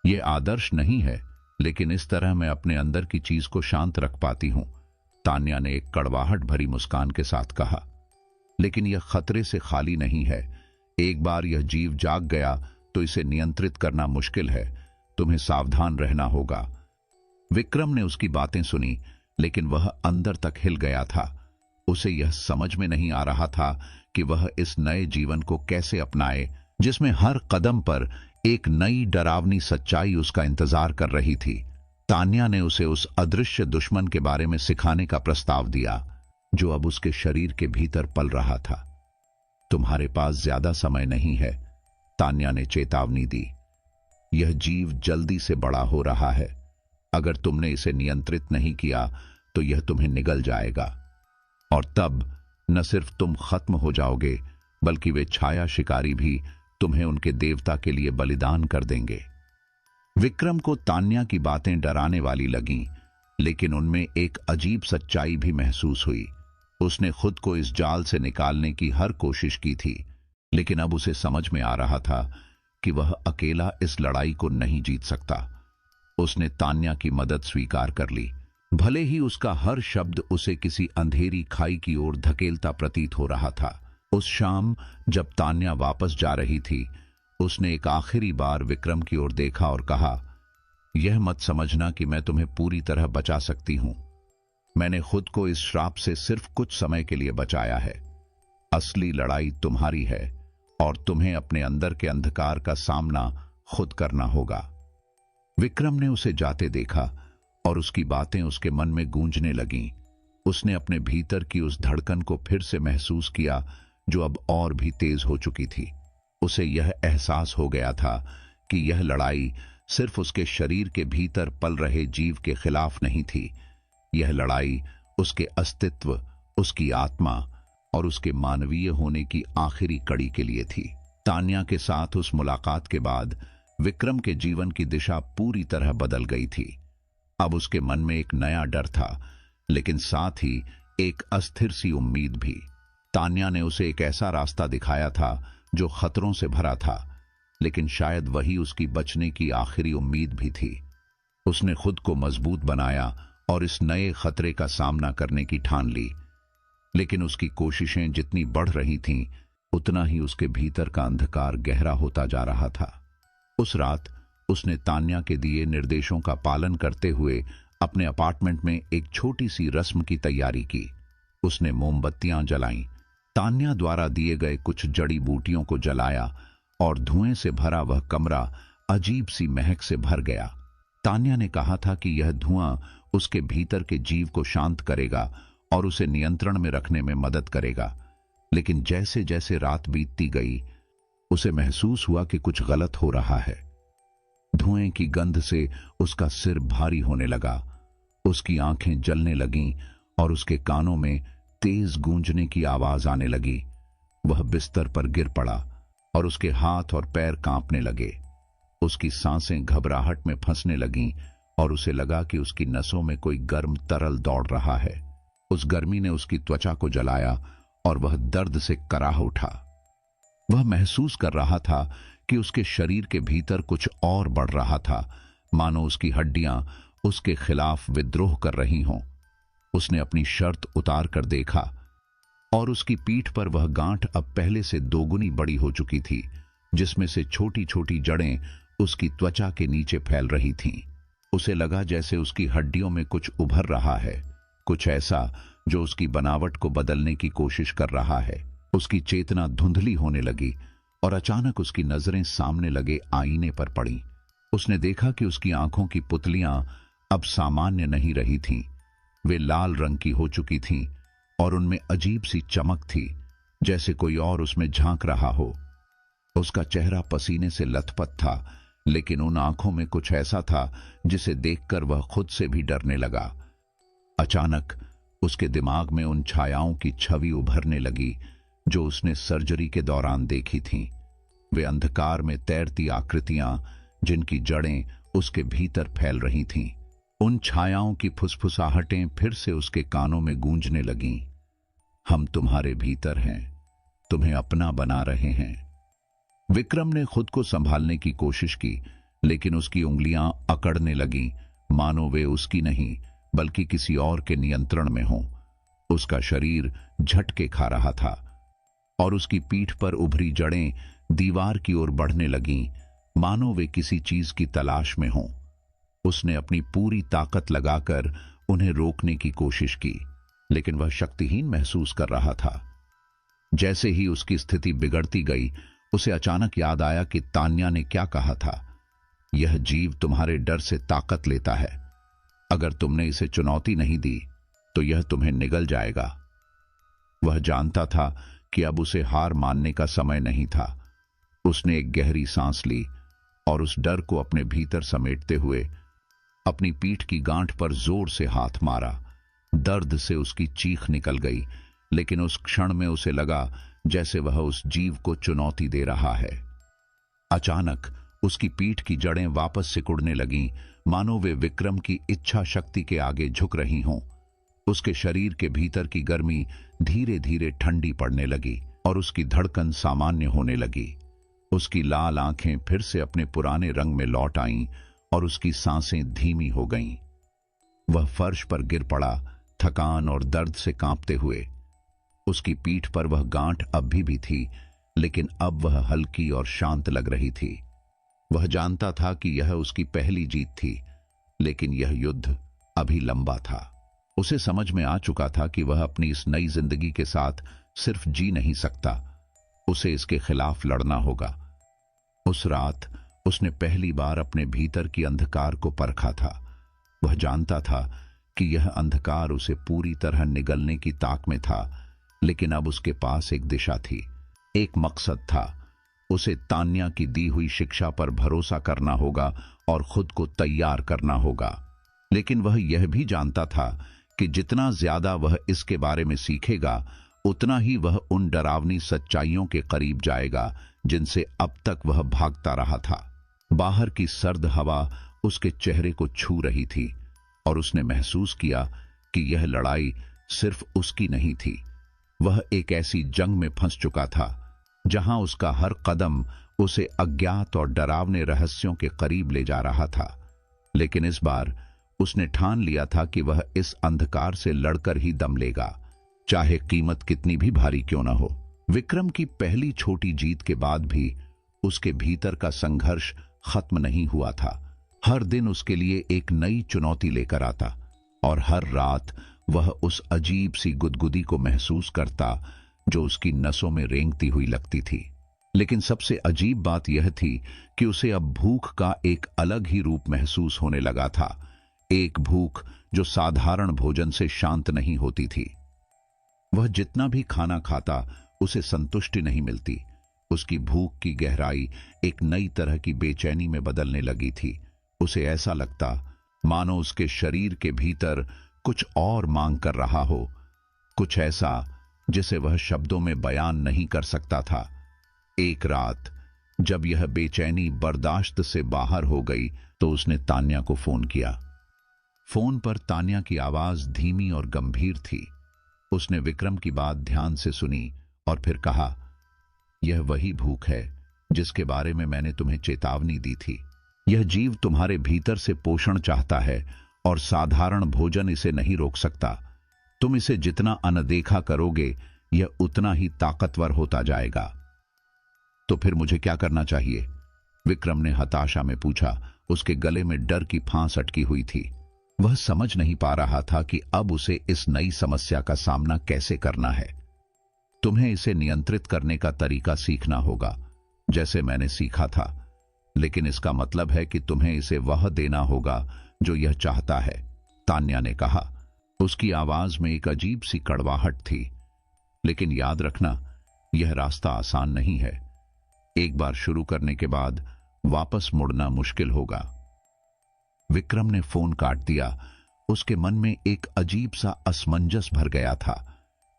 यह आदर्श नहीं है, लेकिन इस तरह मैं अपने अंदर की चीज को शांत रख पाती हूं, तान्या ने एक कड़वाहट भरी मुस्कान के साथ कहा। लेकिन यह खतरे से खाली नहीं है। एक बार यह जीव जाग गया तो इसे नियंत्रित करना मुश्किल है। तुम्हें सावधान रहना होगा। विक्रम ने उसकी बातें सुनी, लेकिन वह अंदर तक हिल गया था। उसे यह समझ में नहीं आ रहा था कि वह इस नए जीवन को कैसे अपनाए, जिसमें हर कदम पर एक नई डरावनी सच्चाई उसका इंतजार कर रही थी। तान्या ने उसे उस अदृश्य दुश्मन के बारे में सिखाने का प्रस्ताव दिया, जो अब उसके शरीर के भीतर पल रहा था। तुम्हारे पास ज्यादा समय नहीं है, तान्या ने चेतावनी दी। यह जीव जल्दी से बड़ा हो रहा है। अगर तुमने इसे नियंत्रित नहीं किया तो यह तुम्हें निगल जाएगा, और तब न सिर्फ तुम खत्म हो जाओगे, बल्कि वे छाया शिकारी भी तुम्हें उनके देवता के लिए बलिदान कर देंगे। विक्रम को तान्या की बातें डराने वाली लगीं, लेकिन उनमें एक अजीब सच्चाई भी महसूस हुई। उसने खुद को इस जाल से निकालने की हर कोशिश की थी, लेकिन अब उसे समझ में आ रहा था कि वह अकेला इस लड़ाई को नहीं जीत सकता। उसने तान्या की मदद स्वीकार कर ली, भले ही उसका हर शब्द उसे किसी अंधेरी खाई की ओर धकेलता प्रतीत हो रहा था। उस शाम जब तान्या वापस जा रही थी, उसने एक आखिरी बार विक्रम की ओर देखा और कहा, यह मत समझना कि मैं तुम्हें पूरी तरह बचा सकती हूं। मैंने खुद को इस श्राप से सिर्फ कुछ समय के लिए बचाया है। असली लड़ाई तुम्हारी है, और तुम्हें अपने अंदर के अंधकार का सामना खुद करना होगा। विक्रम ने उसे जाते देखा और उसकी बातें उसके मन में गूंजने लगीं। उसने अपने भीतर की उस धड़कन को फिर से महसूस किया, जो अब और भी तेज हो चुकी थी। उसे यह एहसास हो गया था कि यह लड़ाई सिर्फ उसके शरीर के भीतर पल रहे जीव के खिलाफ नहीं थी। यह लड़ाई उसके अस्तित्व, उसकी आत्मा और उसके मानवीय होने की आखिरी कड़ी के लिए थी। तान्या के साथ उस मुलाकात के बाद विक्रम के जीवन की दिशा पूरी तरह बदल गई थी। अब उसके मन में एक नया डर था, लेकिन साथ ही एक अस्थिर सी उम्मीद भी। तान्या ने उसे एक ऐसा रास्ता दिखाया था जो खतरों से भरा था, लेकिन शायद वही उसकी बचने की आखिरी उम्मीद भी थी। उसने खुद को मजबूत बनाया और इस नए खतरे का सामना करने की ठान ली, लेकिन उसकी कोशिशें जितनी बढ़ रही थीं, उतना ही उसके भीतर का अंधकार गहरा होता जा रहा था। उस रात उसने तान्या के दिए निर्देशों का पालन करते हुए अपने अपार्टमेंट में एक छोटी सी रस्म की तैयारी की। उसने मोमबत्तियां जलाईं, तान्या द्वारा दिए गए कुछ जड़ी बूटियों को जलाया, और धुएं से भरा वह कमरा अजीब सी महक से भर गया। तान्या ने कहा था कि यह धुआं उसके भीतर के जीव को शांत करेगा और उसे नियंत्रण में रखने में मदद करेगा। लेकिन जैसे जैसे रात बीतती गई, उसे महसूस हुआ कि कुछ गलत हो रहा है। धुएं की गंध से उसका सिर भारी होने लगा, उसकी आंखें जलने लगीं और उसके कानों में तेज गूंजने की आवाज आने लगी। वह बिस्तर पर गिर पड़ा और उसके हाथ और पैर कांपने लगे। उसकी सांसें घबराहट में फंसने लगीं और उसे लगा कि उसकी नसों में कोई गर्म तरल दौड़ रहा है। उस गर्मी ने उसकी त्वचा को जलाया और वह दर्द से कराह उठा। वह महसूस कर रहा था कि उसके शरीर के भीतर कुछ और बढ़ रहा था, मानो उसकी हड्डियां उसके खिलाफ विद्रोह कर रही हों। उसने अपनी शर्त उतार कर देखा और उसकी पीठ पर वह गांठ अब पहले से दोगुनी बड़ी हो चुकी थी, जिसमें से छोटी छोटी जड़ें उसकी त्वचा के नीचे फैल रही थीं। उसे लगा जैसे उसकी हड्डियों में कुछ उभर रहा है, कुछ ऐसा जो उसकी बनावट को बदलने की कोशिश कर रहा है। उसकी चेतना धुंधली होने लगी और अचानक उसकी नजरें सामने लगे आईने पर पड़ी। उसने देखा कि उसकी आंखों की पुतलियां अब सामान्य नहीं रही थीं। वे लाल रंग की हो चुकी थीं और उनमें अजीब सी चमक थी, जैसे कोई और उसमें झांक रहा हो। उसका चेहरा पसीने से लथपथ था, लेकिन उन आंखों में कुछ ऐसा था जिसे देखकर वह खुद से भी डरने लगा। अचानक उसके दिमाग में उन छायाओं की छवि उभरने लगी जो उसने सर्जरी के दौरान देखी थीं। वे अंधकार में तैरती आकृतियां जिनकी जड़ें उसके भीतर फैल रही थीं। उन छायाओं की फुसफुसाहटें फिर से उसके कानों में गूंजने लगीं। हम तुम्हारे भीतर हैं, तुम्हें अपना बना रहे हैं। विक्रम ने खुद को संभालने की कोशिश की, लेकिन उसकी उंगलियां अकड़ने लगीं, मानो वे उसकी नहीं बल्कि किसी और के नियंत्रण में हों। उसका शरीर झटके खा रहा था और उसकी पीठ पर उभरी जड़ें दीवार की ओर बढ़ने लगीं, मानो वे किसी चीज की तलाश में हों। उसने अपनी पूरी ताकत लगाकर उन्हें रोकने की कोशिश की, लेकिन वह शक्तिहीन महसूस कर रहा था। जैसे ही उसकी स्थिति बिगड़ती गई, उसे अचानक याद आया कि तान्या ने क्या कहा था, यह जीव तुम्हारे डर से ताकत लेता है। अगर तुमने इसे चुनौती नहीं दी तो यह तुम्हें निगल जाएगा। वह जानता था कि अब उसे हार मानने का समय नहीं था। उसने एक गहरी सांस ली और उस डर को अपने भीतर समेटते हुए अपनी पीठ की गांठ पर जोर से हाथ मारा। दर्द से उसकी चीख निकल गई, लेकिन उस क्षण में उसे लगा जैसे वह उस जीव को चुनौती दे रहा है। अचानक उसकी पीठ की जड़ें वापस सिकुड़ने लगीं, मानो वे विक्रम की इच्छा शक्ति के आगे झुक रही हों। उसके शरीर के भीतर की गर्मी धीरे धीरे ठंडी पड़ने लगी और उसकी धड़कन सामान्य होने लगी। उसकी लाल आंखें फिर से अपने पुराने रंग में लौट आईं और उसकी सांसें धीमी हो गईं। वह फर्श पर गिर पड़ा, थकान और दर्द से कांपते हुए। उसकी पीठ पर वह गांठ अब भी थी, लेकिन अब वह हल्की और शांत लग रही थी। वह जानता था कि यह उसकी पहली जीत थी, लेकिन यह युद्ध अभी लंबा था। उसे समझ में आ चुका था कि वह अपनी इस नई जिंदगी के साथ सिर्फ जी नहीं सकता, उसे इसके खिलाफ लड़ना होगा। उस रात उसने पहली बार अपने भीतर की अंधकार को परखा था। वह जानता था कि यह अंधकार उसे पूरी तरह निगलने की ताक में था, लेकिन अब उसके पास एक दिशा थी, एक मकसद था। उसे तान्या की दी हुई शिक्षा पर भरोसा करना होगा और खुद को तैयार करना होगा। लेकिन वह यह भी जानता था कि जितना ज्यादा वह इसके बारे में सीखेगा, उतना ही वह उन डरावनी सच्चाइयों के करीब जाएगा जिनसे अब तक वह भागता रहा था। बाहर की सर्द हवा उसके चेहरे को छू रही थी और उसने महसूस किया कि यह लड़ाई सिर्फ उसकी नहीं थी। वह एक ऐसी जंग में फंस चुका था जहां उसका हर कदम उसे अज्ञात और डरावने रहस्यों के करीब ले जा रहा था। लेकिन इस बार उसने ठान लिया था कि वह इस अंधकार से लड़कर ही दम लेगा, चाहे कीमत कितनी भी भारी क्यों न हो। विक्रम की पहली छोटी जीत के बाद भी उसके भीतर का संघर्ष खत्म नहीं हुआ था। हर दिन उसके लिए एक नई चुनौती लेकर आता और हर रात वह उस अजीब सी गुदगुदी को महसूस करता जो उसकी नसों में रेंगती हुई लगती थी। लेकिन सबसे अजीब बात यह थी कि उसे अब भूख का एक अलग ही रूप महसूस होने लगा था, एक भूख जो साधारण भोजन से शांत नहीं होती थी। वह जितना भी खाना खाता उसे संतुष्टि नहीं मिलती। उसकी भूख की गहराई एक नई तरह की बेचैनी में बदलने लगी थी। उसे ऐसा लगता मानो उसके शरीर के भीतर कुछ और मांग कर रहा हो, कुछ ऐसा जिसे वह शब्दों में बयान नहीं कर सकता था। एक रात जब यह बेचैनी बर्दाश्त से बाहर हो गई तो उसने तान्या को फोन किया। फोन पर तान्या की आवाज धीमी और गंभीर थी। उसने विक्रम की बात ध्यान से सुनी और फिर कहा, यह वही भूख है जिसके बारे में मैंने तुम्हें चेतावनी दी थी। यह जीव तुम्हारे भीतर से पोषण चाहता है और साधारण भोजन इसे नहीं रोक सकता। तुम इसे जितना अनदेखा करोगे, यह उतना ही ताकतवर होता जाएगा। तो फिर मुझे क्या करना चाहिए? विक्रम ने हताशा में पूछा। उसके गले में डर की फांस अटकी हुई थी। वह समझ नहीं पा रहा था कि अब उसे इस नई समस्या का सामना कैसे करना है। तुम्हें इसे नियंत्रित करने का तरीका सीखना होगा। जैसे मैंने सीखा था, लेकिन इसका मतलब है कि तुम्हें इसे वह देना होगा जो यह चाहता है, तान्या ने कहा। उसकी आवाज में एक अजीब सी कड़वाहट थी। लेकिन याद रखना, यह रास्ता आसान नहीं है। एक बार शुरू करने के बाद वापस मुड़ना मुश्किल होगा। विक्रम ने फोन काट दिया। उसके मन में एक अजीब सा असमंजस भर गया था।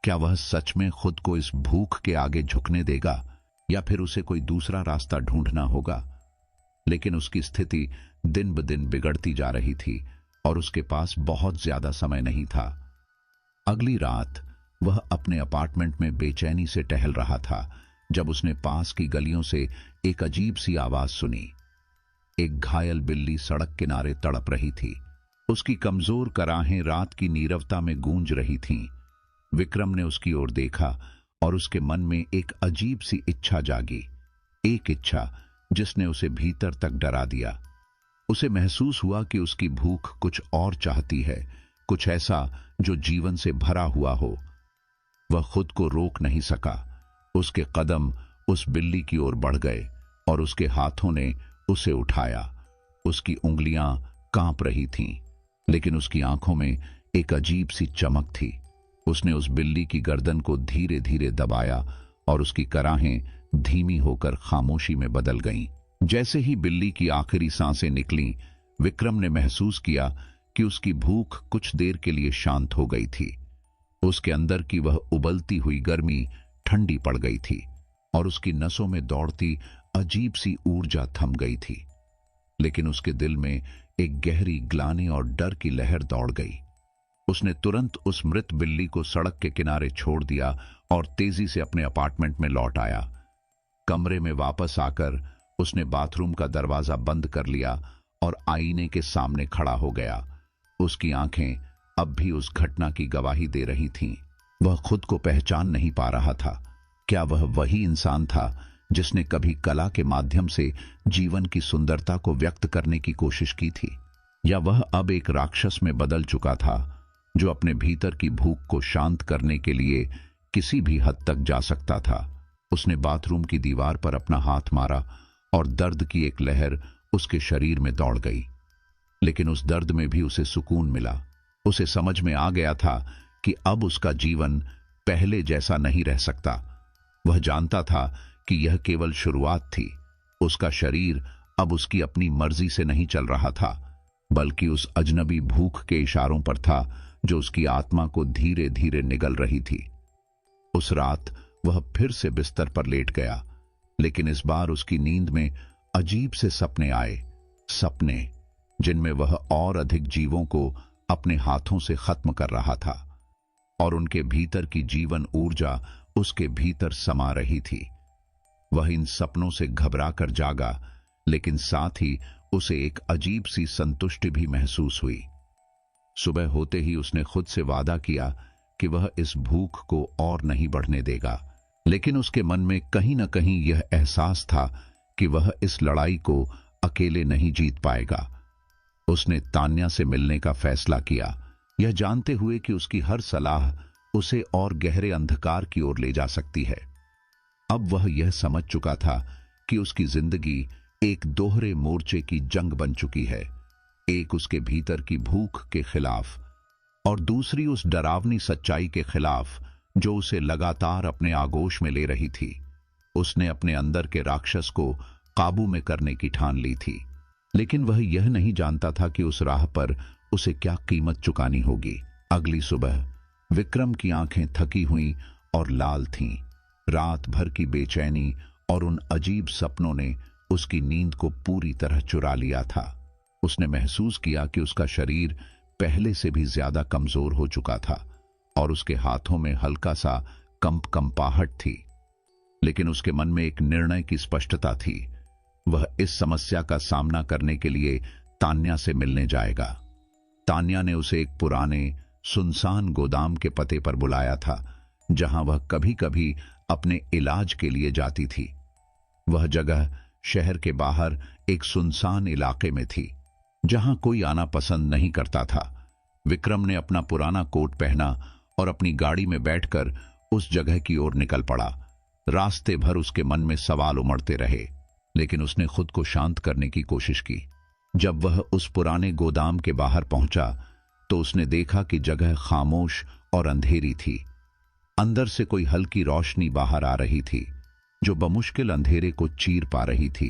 क्या वह सच में खुद को इस भूख के आगे झुकने देगा, या फिर उसे कोई दूसरा रास्ता ढूंढना होगा? लेकिन उसकी स्थिति दिन ब दिन बिगड़ती जा रही थी और उसके पास बहुत ज्यादा समय नहीं था। अगली रात वह अपने अपार्टमेंट में बेचैनी से टहल रहा था जब उसने पास की गलियों से एक अजीब सी आवाज सुनी। एक घायल बिल्ली सड़क किनारे तड़प रही थी। उसकी कमजोर कराहें रात की नीरवता में गूंज रही थीं। विक्रम ने उसकी ओर देखा और उसके मन में एक अजीब सी इच्छा जागी, एक इच्छा जिसने उसे भीतर तक डरा दिया। उसे महसूस हुआ कि उसकी भूख कुछ और चाहती है, कुछ ऐसा जो जीवन से भरा हुआ हो। वह खुद को रोक नहीं सका। उसके कदम उस बिल्ली की ओर बढ़ गए और उसके हाथों ने उसे उठाया। उसकी उंगलियां कांप रही थीं, लेकिन उसकी आंखों में एक अजीब सी चमक थी। उसने उस बिल्ली की गर्दन को धीरे धीरे दबाया और उसकी कराहें धीमी होकर खामोशी में बदल गईं। जैसे ही बिल्ली की आखिरी सांसें निकलीं, विक्रम ने महसूस किया कि उसकी भूख कुछ देर के लिए शांत हो गई थी। उसके अंदर की वह उबलती हुई गर्मी ठंडी पड़ गई थी और उसकी नसों में दौड़ती अजीब सी ऊर्जा थम गई थी। लेकिन उसके दिल में एक गहरी ग्लानि और डर की लहर दौड़ गई। उसने तुरंत उस मृत बिल्ली को सड़क के किनारे छोड़ दिया और तेजी से अपने अपार्टमेंट में लौट आया। कमरे में वापस आकर उसने बाथरूम का दरवाजा बंद कर लिया और आईने के सामने खड़ा हो गया। उसकी आंखें अब भी उस घटना की गवाही दे रही थीं। वह खुद को पहचान नहीं पा रहा था। क्या वह वही इंसान था जिसने कभी कला के माध्यम से जीवन की सुंदरता को व्यक्त करने की कोशिश की थी, या वह अब एक राक्षस में बदल चुका था जो अपने भीतर की भूख को शांत करने के लिए किसी भी हद तक जा सकता था? उसने बाथरूम की दीवार पर अपना हाथ मारा और दर्द की एक लहर उसके शरीर में दौड़ गई। लेकिन उस दर्द में भी उसे सुकून मिला। उसे समझ में आ गया था कि अब उसका जीवन पहले जैसा नहीं रह सकता। वह जानता था कि यह केवल शुरुआत थी। उसका शरीर अब उसकी अपनी मर्जी से नहीं चल रहा था, बल्कि उस अजनबी भूख के इशारों पर था जो उसकी आत्मा को धीरे धीरे निगल रही थी। उस रात वह फिर से बिस्तर पर लेट गया, लेकिन इस बार उसकी नींद में अजीब से सपने आए। सपने जिनमें वह और अधिक जीवों को अपने हाथों से खत्म कर रहा था और उनके भीतर की जीवन ऊर्जा उसके भीतर समा रही थी। वह इन सपनों से घबराकर जागा, लेकिन साथ ही उसे एक अजीब सी संतुष्टि भी महसूस हुई। सुबह होते ही उसने खुद से वादा किया कि वह इस भूख को और नहीं बढ़ने देगा। लेकिन उसके मन में कहीं न कहीं यह एहसास था कि वह इस लड़ाई को अकेले नहीं जीत पाएगा। उसने तान्या से मिलने का फैसला किया, यह जानते हुए कि उसकी हर सलाह उसे और गहरे अंधकार की ओर ले जा सकती है। अब वह यह समझ चुका था कि उसकी जिंदगी एक दोहरे मोर्चे की जंग बन चुकी है, एक उसके भीतर की भूख के खिलाफ और दूसरी उस डरावनी सच्चाई के खिलाफ जो उसे लगातार अपने आगोश में ले रही थी। उसने अपने अंदर के राक्षस को काबू में करने की ठान ली थी, लेकिन वह यह नहीं जानता था कि उस राह पर उसे क्या कीमत चुकानी होगी। अगली सुबह विक्रम की आंखें थकी हुई और लाल थीं। रात भर की बेचैनी और उन अजीब सपनों ने उसकी नींद को पूरी तरह चुरा लिया था। उसने महसूस किया कि उसका शरीर पहले से भी ज्यादा कमजोर हो चुका था और उसके हाथों में हल्का सा कंपाहट थी। लेकिन उसके मन में एक निर्णय की स्पष्टता थी। वह इस समस्या का सामना करने के लिए तान्या से मिलने जाएगा। तान्या ने उसे एक पुराने सुनसान गोदाम के पते पर बुलाया था, जहां वह कभी कभी अपने इलाज के लिए जाती थी। वह जगह शहर के बाहर एक सुनसान इलाके में थी, जहां कोई आना पसंद नहीं करता था। विक्रम ने अपना पुराना कोट पहना और अपनी गाड़ी में बैठकर उस जगह की ओर निकल पड़ा। रास्ते भर उसके मन में सवाल उमड़ते रहे, लेकिन उसने खुद को शांत करने की कोशिश की। जब वह उस पुराने गोदाम के बाहर पहुंचा तो उसने देखा कि जगह खामोश और अंधेरी थी। अंदर से कोई हल्की रोशनी बाहर आ रही थी, जो बमुश्किल अंधेरे को चीर पा रही थी।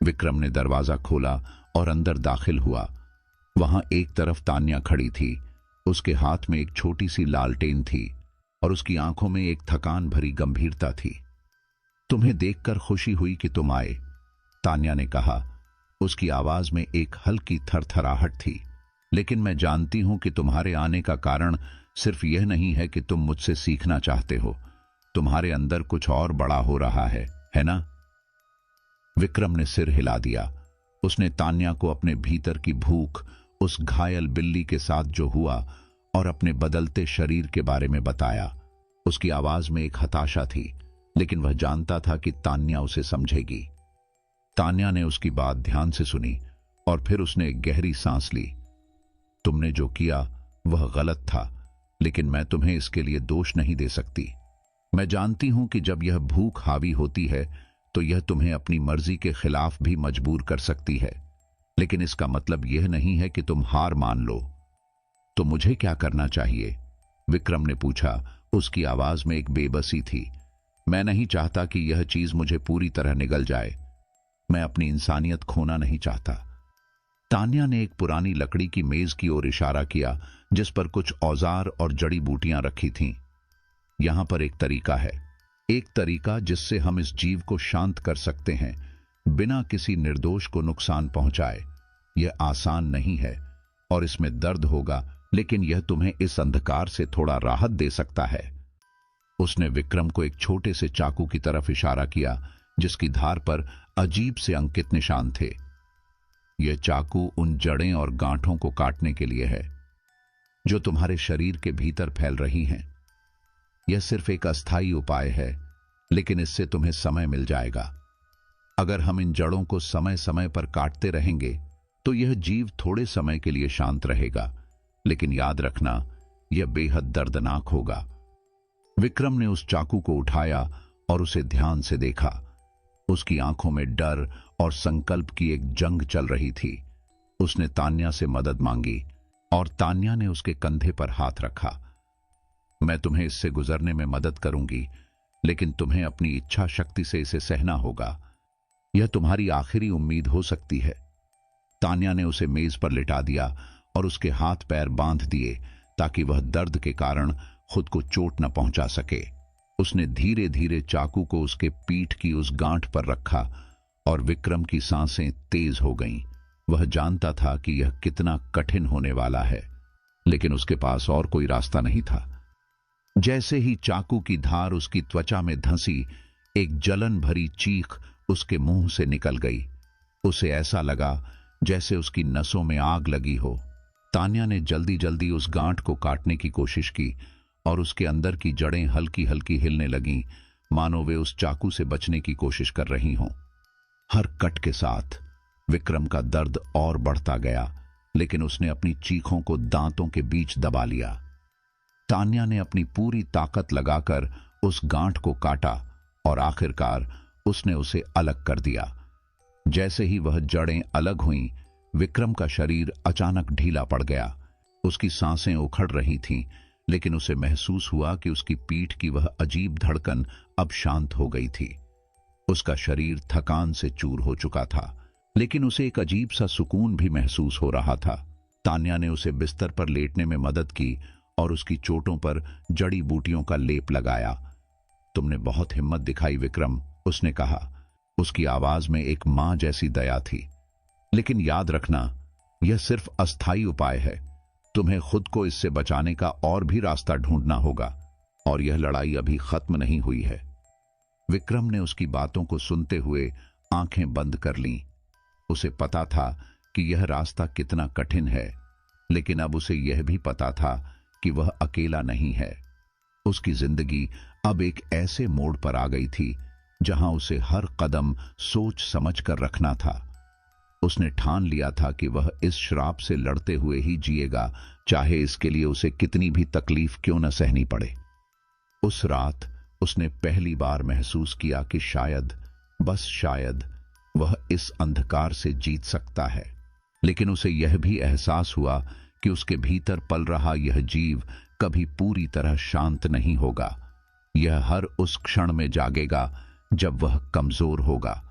विक्रम ने दरवाजा खोला और अंदर दाखिल हुआ। वहां एक तरफ तान्या खड़ी थी। उसके हाथ में एक छोटी सी लालटेन थी और उसकी आंखों में एक थकान भरी गंभीरता थी। तुम्हें देखकर खुशी हुई कि तुम आए, तान्या ने कहा। उसकी आवाज में एक हल्की थरथराहट थी। लेकिन मैं जानती हूं कि तुम्हारे आने का कारण सिर्फ यह नहीं है कि तुम मुझसे सीखना चाहते हो। तुम्हारे अंदर कुछ और बड़ा हो रहा है ना? विक्रम ने सिर हिला दिया। उसने तान्या को अपने भीतर की भूख, उस घायल बिल्ली के साथ जो हुआ और अपने बदलते शरीर के बारे में बताया। उसकी आवाज में एक हताशा थी, लेकिन वह जानता था कि तान्या उसे समझेगी। तान्या ने उसकी बात ध्यान से सुनी और फिर उसने एक गहरी सांस ली। तुमने जो किया वह गलत था, लेकिन मैं तुम्हें इसके लिए दोष नहीं दे सकती। मैं जानती हूं कि जब यह भूख हावी होती है तो यह तुम्हें अपनी मर्जी के खिलाफ भी मजबूर कर सकती है, लेकिन इसका मतलब यह नहीं है कि तुम हार मान लो। तो मुझे क्या करना चाहिए? विक्रम ने पूछा। उसकी आवाज में एक बेबसी थी। मैं नहीं चाहता कि यह चीज मुझे पूरी तरह निगल जाए। मैं अपनी इंसानियत खोना नहीं चाहता। तान्या ने एक पुरानी लकड़ी की मेज की ओर इशारा किया, जिस पर कुछ औजार और जड़ी बूटियां रखी थीं। यहां पर एक तरीका है, एक तरीका जिससे हम इस जीव को शांत कर सकते हैं, बिना किसी निर्दोष को नुकसान पहुंचाए। यह आसान नहीं है और इसमें दर्द होगा, लेकिन यह तुम्हें इस अंधकार से थोड़ा राहत दे सकता है। उसने विक्रम को एक छोटे से चाकू की तरफ इशारा किया, जिसकी धार पर अजीब से अंकित निशान थे। यह चाकू उन जड़ें और गांठों को काटने के लिए है जो तुम्हारे शरीर के भीतर फैल रही हैं। यह सिर्फ एक अस्थायी उपाय है, लेकिन इससे तुम्हें समय मिल जाएगा। अगर हम इन जड़ों को समय समय पर काटते रहेंगे तो यह जीव थोड़े समय के लिए शांत रहेगा, लेकिन याद रखना, यह बेहद दर्दनाक होगा। विक्रम ने उस चाकू को उठाया और उसे ध्यान से देखा। उसकी आंखों में डर और संकल्प की एक जंग चल रही थी। उसने तान्या से मदद मांगी और तान्या ने उसके कंधे पर हाथ रखा। मैं तुम्हें इससे गुजरने में मदद करूंगी, लेकिन तुम्हें अपनी इच्छा शक्ति से इसे सहना होगा। यह तुम्हारी आखिरी उम्मीद हो सकती है। तान्या ने उसे मेज पर लिटा दिया और उसके हाथ पैर बांध दिए ताकि वह दर्द के कारण खुद को चोट न पहुंचा सके। उसने धीरे धीरे चाकू को उसके पीठ की उस गांठ पर रखा और विक्रम की सांसें तेज हो गईं। वह जानता था कि यह कितना कठिन होने वाला है, लेकिन उसके पास और कोई रास्ता नहीं था। जैसे ही चाकू की धार उसकी त्वचा में धंसी, एक जलन भरी चीख उसके मुंह से निकल गई। उसे ऐसा लगा जैसे उसकी नसों में आग लगी हो। तान्या ने जल्दी जल्दी उस गांठ को काटने की कोशिश की और उसके अंदर की जड़ें हल्की हल्की हिलने लगीं, मानो वे उस चाकू से बचने की कोशिश कर रही हों। हर कट के साथ विक्रम का दर्द और बढ़ता गया, लेकिन उसने अपनी चीखों को दांतों के बीच दबा लिया। तान्या ने अपनी पूरी ताकत लगाकर उस गांठ को काटा और आखिरकार उसने उसे अलग कर दिया। जैसे ही वह जड़ें अलग हुईं, विक्रम का शरीर अचानक ढीला पड़ गया। उसकी सांसें उखड़ रही थीं, लेकिन उसे महसूस हुआ कि उसकी पीठ की वह अजीब धड़कन अब शांत हो गई थी। उसका शरीर थकान से चूर हो चुका था, लेकिन उसे एक अजीब सा सुकून भी महसूस हो रहा था। तान्या ने उसे बिस्तर पर लेटने में मदद की और उसकी चोटों पर जड़ी बूटियों का लेप लगाया। तुमने बहुत हिम्मत दिखाई विक्रम, उसने कहा। उसकी आवाज में एक मां जैसी दया थी। लेकिन याद रखना, यह सिर्फ अस्थायी उपाय है। तुम्हें खुद को इससे बचाने का और भी रास्ता ढूंढना होगा, और यह लड़ाई अभी खत्म नहीं हुई है। विक्रम ने उसकी बातों को सुनते हुए आंखें बंद कर लीं। उसे पता था कि यह रास्ता कितना कठिन है, लेकिन अब उसे यह भी पता था कि वह अकेला नहीं है। उसकी जिंदगी अब एक ऐसे मोड़ पर आ गई थी जहां उसे हर कदम सोच समझ कर रखना था। उसने ठान लिया था कि वह इस श्राप से लड़ते हुए ही जिएगा, चाहे इसके लिए उसे कितनी भी तकलीफ क्यों न सहनी पड़े। उस रात उसने पहली बार महसूस किया कि शायद, बस शायद, वह इस अंधकार से जीत सकता है। लेकिन उसे यह भी एहसास हुआ कि उसके भीतर पल रहा यह जीव कभी पूरी तरह शांत नहीं होगा। यह हर उस क्षण में जागेगा जब वह कमजोर होगा,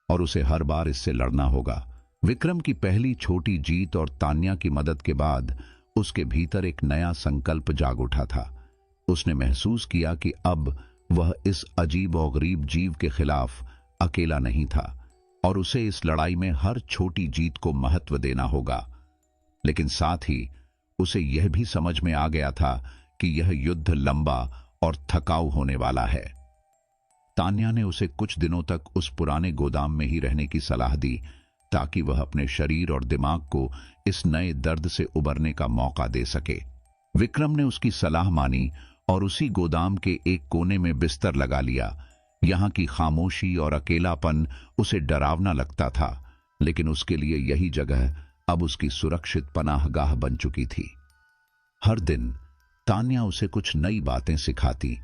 और उसे हर बार इससे लड़ना होगा। विक्रम की पहली छोटी जीत और तान्या की मदद के बाद उसके भीतर एक नया संकल्प जाग उठा था। उसने महसूस किया कि अब वह इस अजीब और गरीब जीव के खिलाफ अकेला नहीं था, और उसे इस लड़ाई में हर छोटी जीत को महत्व देना होगा। लेकिन साथ ही उसे यह भी समझ में आ गया था कि यह युद्ध लंबा और थकाऊ होने वाला है। तान्या ने उसे कुछ दिनों तक उस पुराने गोदाम में ही रहने की सलाह दी, ताकि वह अपने शरीर और दिमाग को इस नए दर्द से उबरने का मौका दे सके। विक्रम ने उसकी सलाह मानी और उसी गोदाम के एक कोने में बिस्तर लगा लिया। यहां की खामोशी और अकेलापन उसे डरावना लगता था, लेकिन उसके लिए यही जगह अब उसकी सुरक्षित पनाहगाह बन चुकी थी। हर दिन तान्या उसे कुछ नई बातें सिखाती।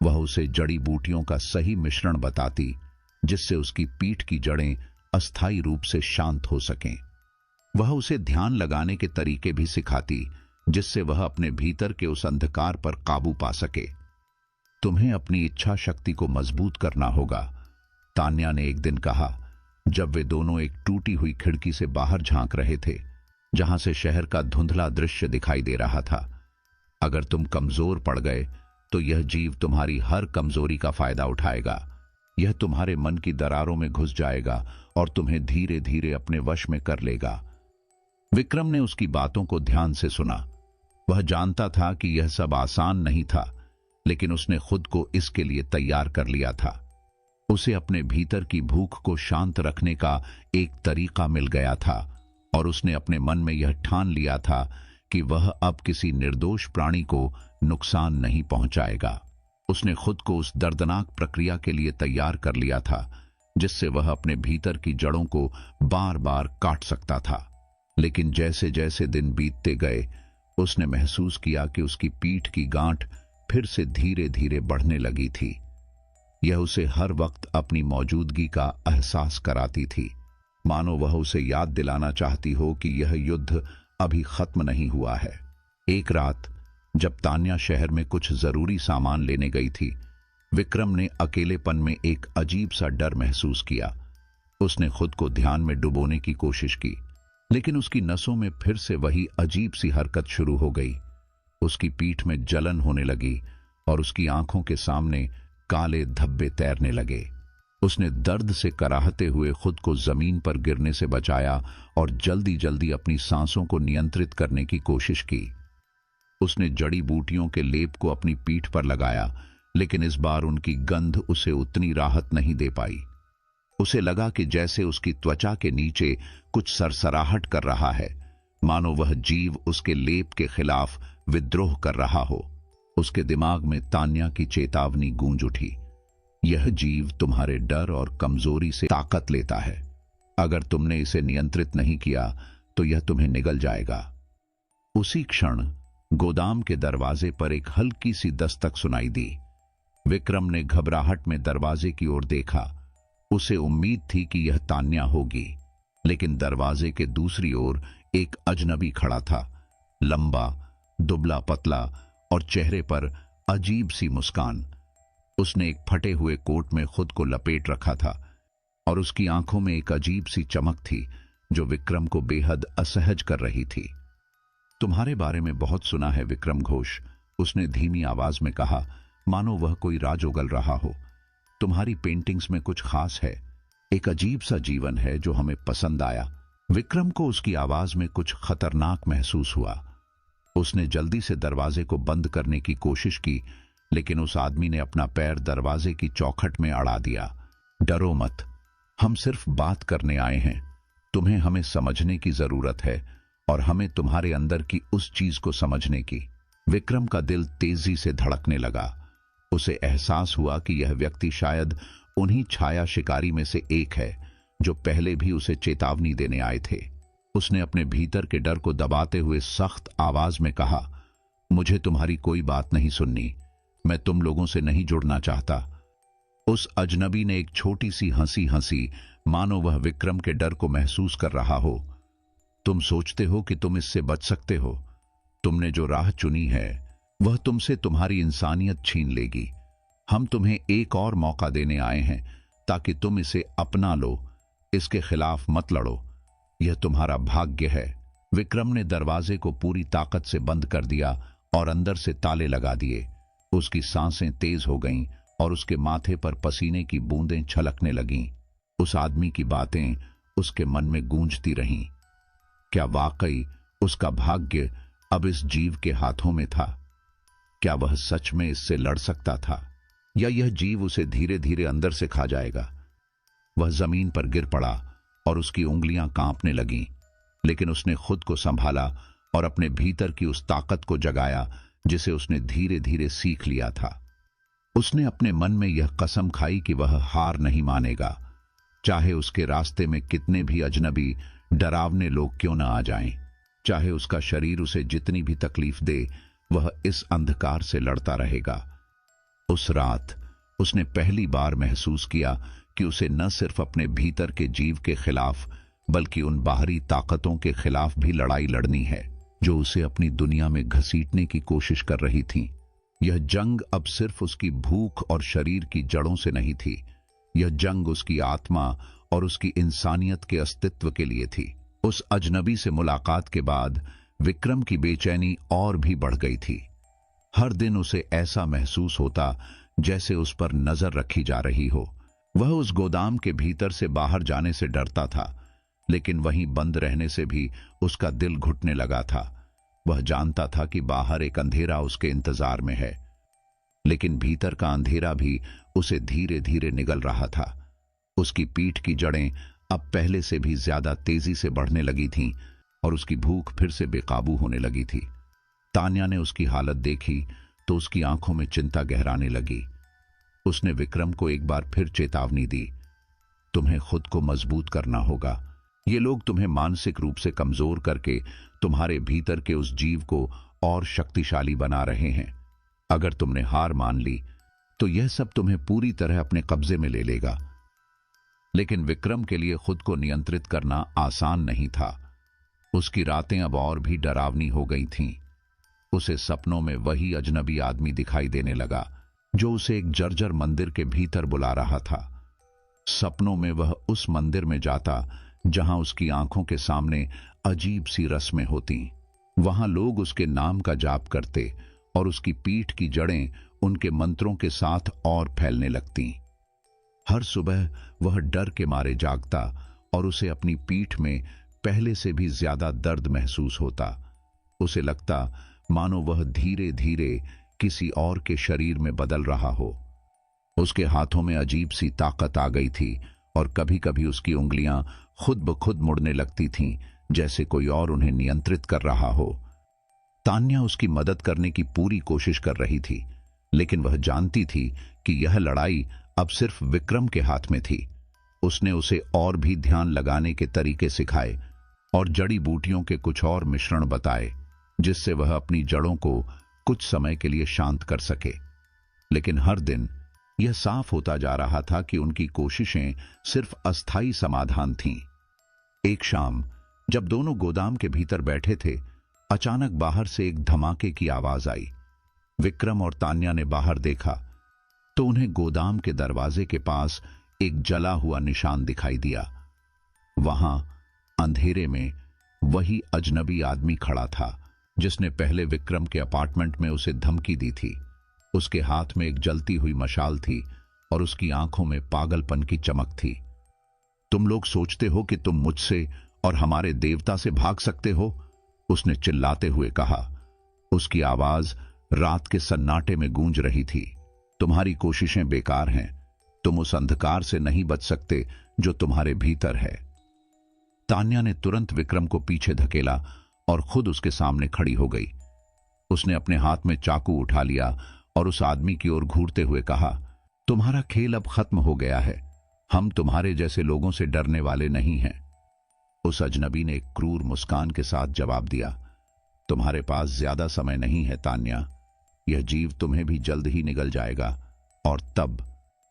वह उसे जड़ी बूटियों का सही मिश्रण बताती, जिससे उसकी पीठ की जड़ें अस्थायी रूप से शांत हो सकें। वह उसे ध्यान लगाने के तरीके भी सिखाती, जिससे वह अपने भीतर के उस अंधकार पर काबू पा सके। तुम्हें अपनी इच्छा शक्ति को मजबूत करना होगा, तान्या ने एक दिन कहा, जब वे दोनों एक टूटी हुई खिड़की से बाहर झांक रहे थे, जहां से शहर का धुंधला दृश्य दिखाई दे रहा था। अगर तुम कमजोर पड़ गए तो यह जीव तुम्हारी हर कमजोरी का फायदा उठाएगा। यह तुम्हारे मन की दरारों में घुस जाएगा और तुम्हें धीरे धीरे अपने वश में कर लेगा। विक्रम ने उसकी बातों को ध्यान से सुना। वह जानता था कि यह सब आसान नहीं था, लेकिन उसने खुद को इसके लिए तैयार कर लिया था। उसे अपने भीतर की भूख को शांत रखने का एक तरीका मिल गया था, और उसने अपने मन में यह ठान लिया था कि वह अब किसी निर्दोष प्राणी को नुकसान नहीं पहुंचाएगा। उसने खुद को उस दर्दनाक प्रक्रिया के लिए तैयार कर लिया था, जिससे वह अपने भीतर की जड़ों को बार बार काट सकता था। लेकिन जैसे जैसे दिन बीतते गए, उसने महसूस किया कि उसकी पीठ की गांठ फिर से धीरे धीरे बढ़ने लगी थी। यह उसे हर वक्त अपनी मौजूदगी का एहसास कराती थी, मानो वह उसे याद दिलाना चाहती हो कि यह युद्ध अभी खत्म नहीं हुआ है। एक रात जब तान्या शहर में कुछ जरूरी सामान लेने गई थी, विक्रम ने अकेलेपन में एक अजीब सा डर महसूस किया। उसने खुद को ध्यान में डुबोने की कोशिश की, लेकिन उसकी नसों में फिर से वही अजीब सी हरकत शुरू हो गई। उसकी पीठ में जलन होने लगी और उसकी आंखों के सामने काले धब्बे तैरने लगे। उसने दर्द से कराहते हुए खुद को जमीन पर गिरने से बचाया और जल्दी जल्दी अपनी सांसों को नियंत्रित करने की कोशिश की। उसने जड़ी बूटियों के लेप को अपनी पीठ पर लगाया, लेकिन इस बार उनकी गंध उसे उतनी राहत नहीं दे पाई। उसे लगा कि जैसे उसकी त्वचा के नीचे कुछ सरसराहट कर रहा है, मानो वह जीव उसके लेप के खिलाफ विद्रोह कर रहा हो। उसके दिमाग में तान्या की चेतावनी गूंज उठी, यह जीव तुम्हारे डर और कमजोरी से ताकत लेता है। अगर तुमने इसे नियंत्रित नहीं किया तो यह तुम्हें निगल जाएगा। उसी क्षण गोदाम के दरवाजे पर एक हल्की सी दस्तक सुनाई दी। विक्रम ने घबराहट में दरवाजे की ओर देखा। उसे उम्मीद थी कि यह तान्या होगी, लेकिन दरवाजे के दूसरी ओर एक अजनबी खड़ा था, लंबा, दुबला पतला और चेहरे पर अजीब सी मुस्कान। उसने एक फटे हुए कोट में खुद को लपेट रखा था और उसकी आंखों में एक अजीब सी चमक थी जो विक्रम को बेहद असहज कर रही थी। तुम्हारे बारे में बहुत सुना है विक्रम घोष, उसने धीमी आवाज में कहा, मानो वह कोई राज उगल रहा हो। तुम्हारी पेंटिंग्स में कुछ खास है, एक अजीब सा जीवन है जो हमें पसंद आया। विक्रम को उसकी आवाज में कुछ खतरनाक महसूस हुआ। उसने जल्दी से दरवाजे को बंद करने की कोशिश की, लेकिन उस आदमी ने अपना पैर दरवाजे की चौखट में अड़ा दिया। डरो मत, हम सिर्फ बात करने आए हैं। तुम्हें हमें समझने की जरूरत है और हमें तुम्हारे अंदर की उस चीज को समझने की। विक्रम का दिल तेजी से धड़कने लगा। उसे एहसास हुआ कि यह व्यक्ति शायद उन्हीं छाया शिकारी में से एक है जो पहले भी उसे चेतावनी देने आए थे। उसने अपने भीतर के डर को दबाते हुए सख्त आवाज में कहा, मुझे तुम्हारी कोई बात नहीं सुननी। मैं तुम लोगों से नहीं जुड़ना चाहता। उस अजनबी ने एक छोटी सी हंसी हंसी, मानो वह विक्रम के डर को महसूस कर रहा हो। तुम सोचते हो कि तुम इससे बच सकते हो? तुमने जो राह चुनी है वह तुमसे तुम्हारी इंसानियत छीन लेगी। हम तुम्हें एक और मौका देने आए हैं ताकि तुम इसे अपना लो। इसके खिलाफ मत लड़ो, यह तुम्हारा भाग्य है। विक्रम ने दरवाजे को पूरी ताकत से बंद कर दिया और अंदर से ताले लगा दिए। उसकी सांसें तेज हो गईं और उसके माथे पर पसीने की बूंदें छलकने लगीं। उस आदमी की बातें उसके मन में गूंजती रहीं। क्या वाकई उसका भाग्य अब इस जीव के हाथों में था? क्या वह सच में इससे लड़ सकता था, या यह जीव उसे धीरे धीरे अंदर से खा जाएगा? वह जमीन पर गिर पड़ा और उसकी उंगलियां कांपने लगीं, लेकिन उसने खुद को संभाला और अपने भीतर की उस ताकत को जगाया जिसे उसने धीरे धीरे सीख लिया था। उसने अपने मन में यह कसम खाई कि वह हार नहीं मानेगा, चाहे उसके रास्ते में कितने भी अजनबी डरावने लोग क्यों न आ जाएं, चाहे उसका शरीर उसे जितनी भी तकलीफ दे, वह इस अंधकार से लड़ता रहेगा। उस रात उसने पहली बार महसूस किया कि उसे न सिर्फ अपने भीतर के जीव के खिलाफ बल्कि उन बाहरी ताकतों के खिलाफ भी लड़ाई लड़नी है जो उसे अपनी दुनिया में घसीटने की कोशिश कर रही थीं। यह जंग अब सिर्फ उसकी भूख और शरीर की जड़ों से नहीं थी, यह जंग उसकी आत्मा और उसकी इंसानियत के अस्तित्व के लिए थी। उस अजनबी से मुलाकात के बाद विक्रम की बेचैनी और भी बढ़ गई थी। हर दिन उसे ऐसा महसूस होता जैसे उस पर नजर रखी जा रही हो। वह उस गोदाम के भीतर से बाहर जाने से डरता था, लेकिन वहीं बंद रहने से भी उसका दिल घुटने लगा था। वह जानता था कि बाहर एक अंधेरा उसके इंतजार में है, लेकिन भीतर का अंधेरा भी उसे धीरे धीरे निगल रहा था। उसकी पीठ की जड़ें अब पहले से भी ज्यादा तेजी से बढ़ने लगी थीं और उसकी भूख फिर से बेकाबू होने लगी थी। तान्या ने उसकी हालत देखी तो उसकी आंखों में चिंता गहराने लगी। उसने विक्रम को एक बार फिर चेतावनी दी, तुम्हें खुद को मजबूत करना होगा। ये लोग तुम्हें मानसिक रूप से कमजोर करके तुम्हारे भीतर के उस जीव को और शक्तिशाली बना रहे हैं। अगर तुमने हार मान ली तो यह सब तुम्हें पूरी तरह अपने कब्जे में ले लेगा। लेकिन विक्रम के लिए खुद को नियंत्रित करना आसान नहीं था। उसकी रातें अब और भी डरावनी हो गई थीं। उसे सपनों में वही अजनबी आदमी दिखाई देने लगा जो उसे एक जर्जर मंदिर के भीतर बुला रहा था। सपनों में वह उस मंदिर में जाता जहां उसकी आंखों के सामने अजीब सी रस्में होती। वहां लोग उसके नाम का जाप करते और उसकी पीठ की जड़ें उनके मंत्रों के साथ और फैलने लगती। हर सुबह वह डर के मारे जागता और उसे अपनी पीठ में पहले से भी ज्यादा दर्द महसूस होता। उसे लगता मानो वह धीरे धीरे किसी और के शरीर में बदल रहा हो। उसके हाथों में अजीब सी ताकत आ गई थी और कभी कभी उसकी उंगलियां खुद ब खुद मुड़ने लगती थीं, जैसे कोई और उन्हें नियंत्रित कर रहा हो। तान्या उसकी मदद करने की पूरी कोशिश कर रही थी, लेकिन वह जानती थी कि यह लड़ाई अब सिर्फ विक्रम के हाथ में थी। उसने उसे और भी ध्यान लगाने के तरीके सिखाए और जड़ी बूटियों के कुछ और मिश्रण बताए, जिससे वह अपनी जड़ों को कुछ समय के लिए शांत कर सके। लेकिन हर दिन यह साफ होता जा रहा था कि उनकी कोशिशें सिर्फ अस्थायी समाधान थीं। एक शाम जब दोनों गोदाम के भीतर बैठे थे, अचानक बाहर से एक धमाके की आवाज आई। विक्रम और तान्या ने बाहर देखा तो उन्हें गोदाम के दरवाजे के पास एक जला हुआ निशान दिखाई दिया। वहां अंधेरे में वही अजनबी आदमी खड़ा था जिसने पहले विक्रम के अपार्टमेंट में उसे धमकी दी थी। उसके हाथ में एक जलती हुई मशाल थी और उसकी आंखों में पागलपन की चमक थी। तुम लोग सोचते हो कि तुम मुझसे और हमारे देवता से भाग सकते हो? उसने चिल्लाते हुए कहा। उसकी आवाज रात के सन्नाटे में गूंज रही थी। तुम्हारी कोशिशें बेकार हैं। तुम उस अंधकार से नहीं बच सकते जो तुम्हारे भीतर है। तान्या ने तुरंत विक्रम को पीछे धकेला और खुद उसके सामने खड़ी हो गई। उसने अपने हाथ में चाकू उठा लिया और उस आदमी की ओर घूरते हुए कहा, तुम्हारा खेल अब खत्म हो गया है। हम तुम्हारे जैसे लोगों से डरने वाले नहीं हैं। उस अजनबी ने एक क्रूर मुस्कान के साथ जवाब दिया, तुम्हारे पास ज्यादा समय नहीं है तान्या। यह जीव तुम्हें भी जल्द ही निगल जाएगा और तब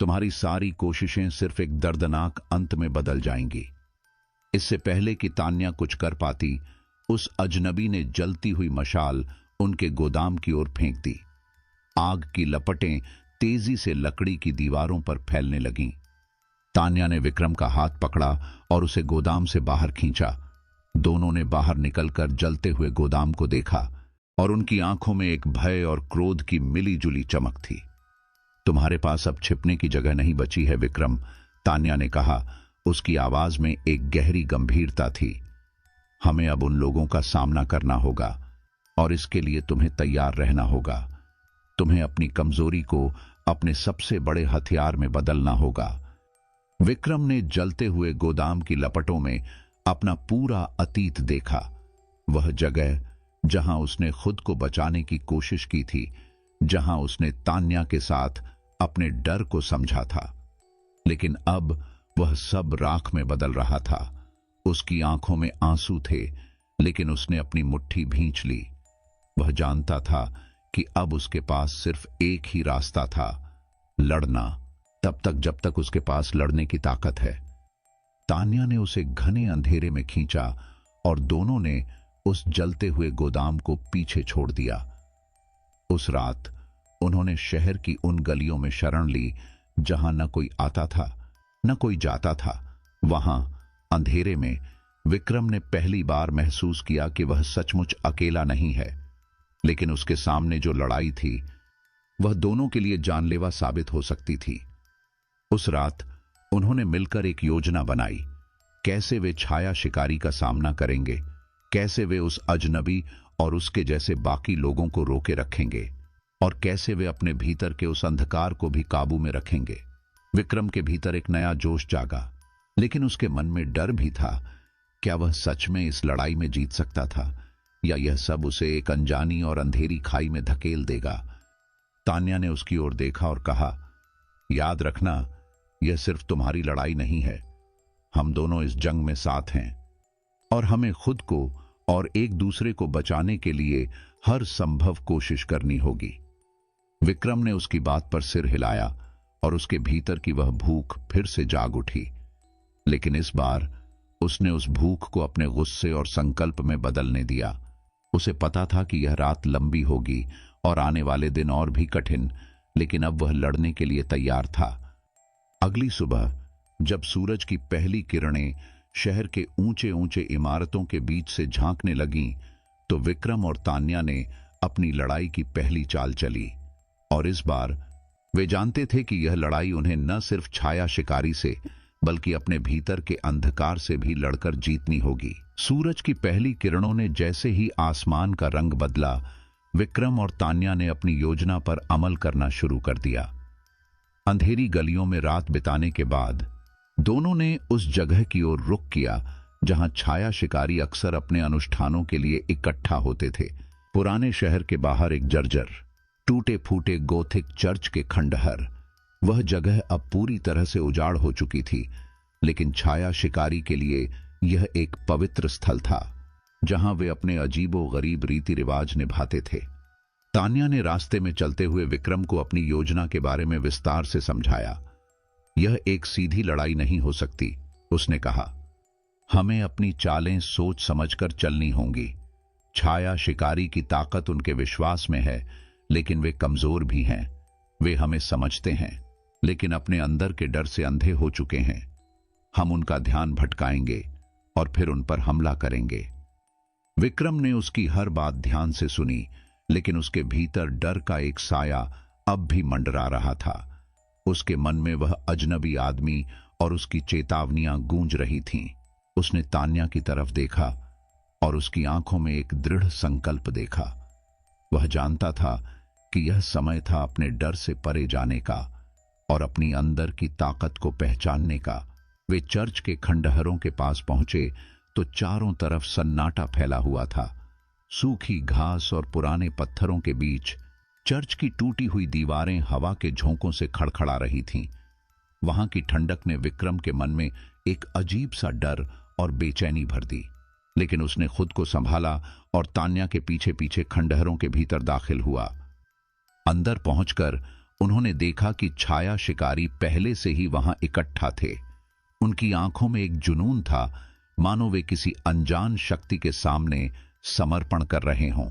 तुम्हारी सारी कोशिशें सिर्फ एक दर्दनाक अंत में बदल जाएंगी। इससे पहले कि तान्या कुछ कर पाती, उस अजनबी ने जलती हुई मशाल उनके गोदाम की ओर फेंक दी। आग की लपटें तेजी से लकड़ी की दीवारों पर फैलने लगीं। तान्या ने विक्रम का हाथ पकड़ा और उसे गोदाम से बाहर खींचा। दोनों ने बाहर निकलकर जलते हुए गोदाम को देखा और उनकी आंखों में एक भय और क्रोध की मिलीजुली चमक थी। तुम्हारे पास अब छिपने की जगह नहीं बची है विक्रम, तान्या ने कहा। उसकी आवाज में एक गहरी गंभीरता थी। हमें अब उन लोगों का सामना करना होगा और इसके लिए तुम्हें तैयार रहना होगा। तुम्हें अपनी कमजोरी को अपने सबसे बड़े हथियार में बदलना होगा। विक्रम ने जलते हुए गोदाम की लपटों में अपना पूरा अतीत देखा। वह जगह जहां उसने खुद को बचाने की कोशिश की थी, जहां उसने तान्या के साथ अपने डर को समझा था। लेकिन अब वह सब राख में बदल रहा था। उसकी आंखों में आंसू थे, लेकिन उसने अपनी मुट्ठी भींच ली। वह जानता था कि अब उसके पास सिर्फ एक ही रास्ता था, लड़ना, तब तक जब तक उसके पास लड़ने की ताकत है। तान्या ने उसे घने अंधेरे में खींचा और दोनों ने उस जलते हुए गोदाम को पीछे छोड़ दिया। उस रात उन्होंने शहर की उन गलियों में शरण ली जहां न कोई आता था न कोई जाता था। वहां अंधेरे में विक्रम ने पहली बार महसूस किया कि वह सचमुच अकेला नहीं है। लेकिन उसके सामने जो लड़ाई थी वह दोनों के लिए जानलेवा साबित हो सकती थी। उस रात उन्होंने मिलकर एक योजना बनाई। कैसे वे छाया शिकारी का सामना करेंगे, कैसे वे उस अजनबी और उसके जैसे बाकी लोगों को रोके रखेंगे, और कैसे वे अपने भीतर के उस अंधकार को भी काबू में रखेंगे। विक्रम के भीतर एक नया जोश जागा, लेकिन उसके मन में डर भी था। क्या वह सच में इस लड़ाई में जीत सकता था, या यह सब उसे एक अनजानी और अंधेरी खाई में धकेल देगा? तान्या ने उसकी ओर देखा और कहा, याद रखना, यह सिर्फ तुम्हारी लड़ाई नहीं है। हम दोनों इस जंग में साथ हैं और हमें खुद को और एक दूसरे को बचाने के लिए हर संभव कोशिश करनी होगी। विक्रम ने उसकी बात पर सिर हिलाया और उसके भीतर की वह भूख फिर से जाग उठी। लेकिन इस बार उसने उस भूख को अपने गुस्से और संकल्प में बदलने दिया। उसे पता था कि यह रात लंबी होगी और आने वाले दिन और भी कठिन, लेकिन अब वह लड़ने के लिए तैयार था। अगली सुबह जब सूरज की पहली किरणें शहर के ऊंचे ऊंचे इमारतों के बीच से झांकने लगीं, तो विक्रम और तान्या ने अपनी लड़ाई की पहली चाल चली। और इस बार वे जानते थे कि यह लड़ाई उन्हें न सिर्फ छाया शिकारी से, बल्कि अपने भीतर के अंधकार से भी लड़कर जीतनी होगी। सूरज की पहली किरणों ने जैसे ही आसमान का रंग बदला, विक्रम और तान्या ने अपनी योजना पर अमल करना शुरू कर दिया। अंधेरी गलियों में रात बिताने के बाद दोनों ने उस जगह की ओर रुख किया जहां छाया शिकारी अक्सर अपने अनुष्ठानों के लिए इकट्ठा होते थे। पुराने शहर के बाहर एक जर्जर, टूटे फूटे गोथिक चर्च के खंडहर। वह जगह अब पूरी तरह से उजाड़ हो चुकी थी, लेकिन छाया शिकारी के लिए यह एक पवित्र स्थल था जहां वे अपने अजीबो गरीब रीति रिवाज निभाते थे। तान्या ने रास्ते में चलते हुए विक्रम को अपनी योजना के बारे में विस्तार से समझाया। यह एक सीधी लड़ाई नहीं हो सकती, उसने कहा। हमें अपनी चालें सोच समझकर चलनी होंगी। छाया शिकारी की ताकत उनके विश्वास में है, लेकिन वे कमजोर भी हैं। वे हमें समझते हैं, लेकिन अपने अंदर के डर से अंधे हो चुके हैं। हम उनका ध्यान भटकाएंगे और फिर उन पर हमला करेंगे। विक्रम ने उसकी हर बात ध्यान से सुनी, लेकिन उसके भीतर डर का एक साया अब भी मंडरा रहा था। उसके मन में वह अजनबी आदमी और उसकी चेतावनियां गूंज रही थीं। उसने तान्या की तरफ देखा और उसकी आंखों में एक दृढ़ संकल्प देखा। वह जानता था कि यह समय था अपने डर से परे जाने का और अपनी अंदर की ताकत को पहचानने का। वे चर्च के खंडहरों के पास पहुंचे तो चारों तरफ सन्नाटा फैला हुआ था। सूखी घास और पुराने पत्थरों के बीच चर्च की टूटी हुई दीवारें हवा के झोंकों से खड़खड़ा रही थीं। वहां की ठंडक ने विक्रम के मन में एक अजीब सा डर और बेचैनी भर दी, लेकिन उसने खुद को संभाला और तान्या के पीछे पीछे खंडहरों के भीतर दाखिल हुआ। अंदर पहुंचकर उन्होंने देखा कि छाया शिकारी पहले से ही वहां इकट्ठा थे। उनकी आंखों में एक जुनून था, मानो वे किसी अनजान शक्ति के सामने समर्पण कर रहे हों।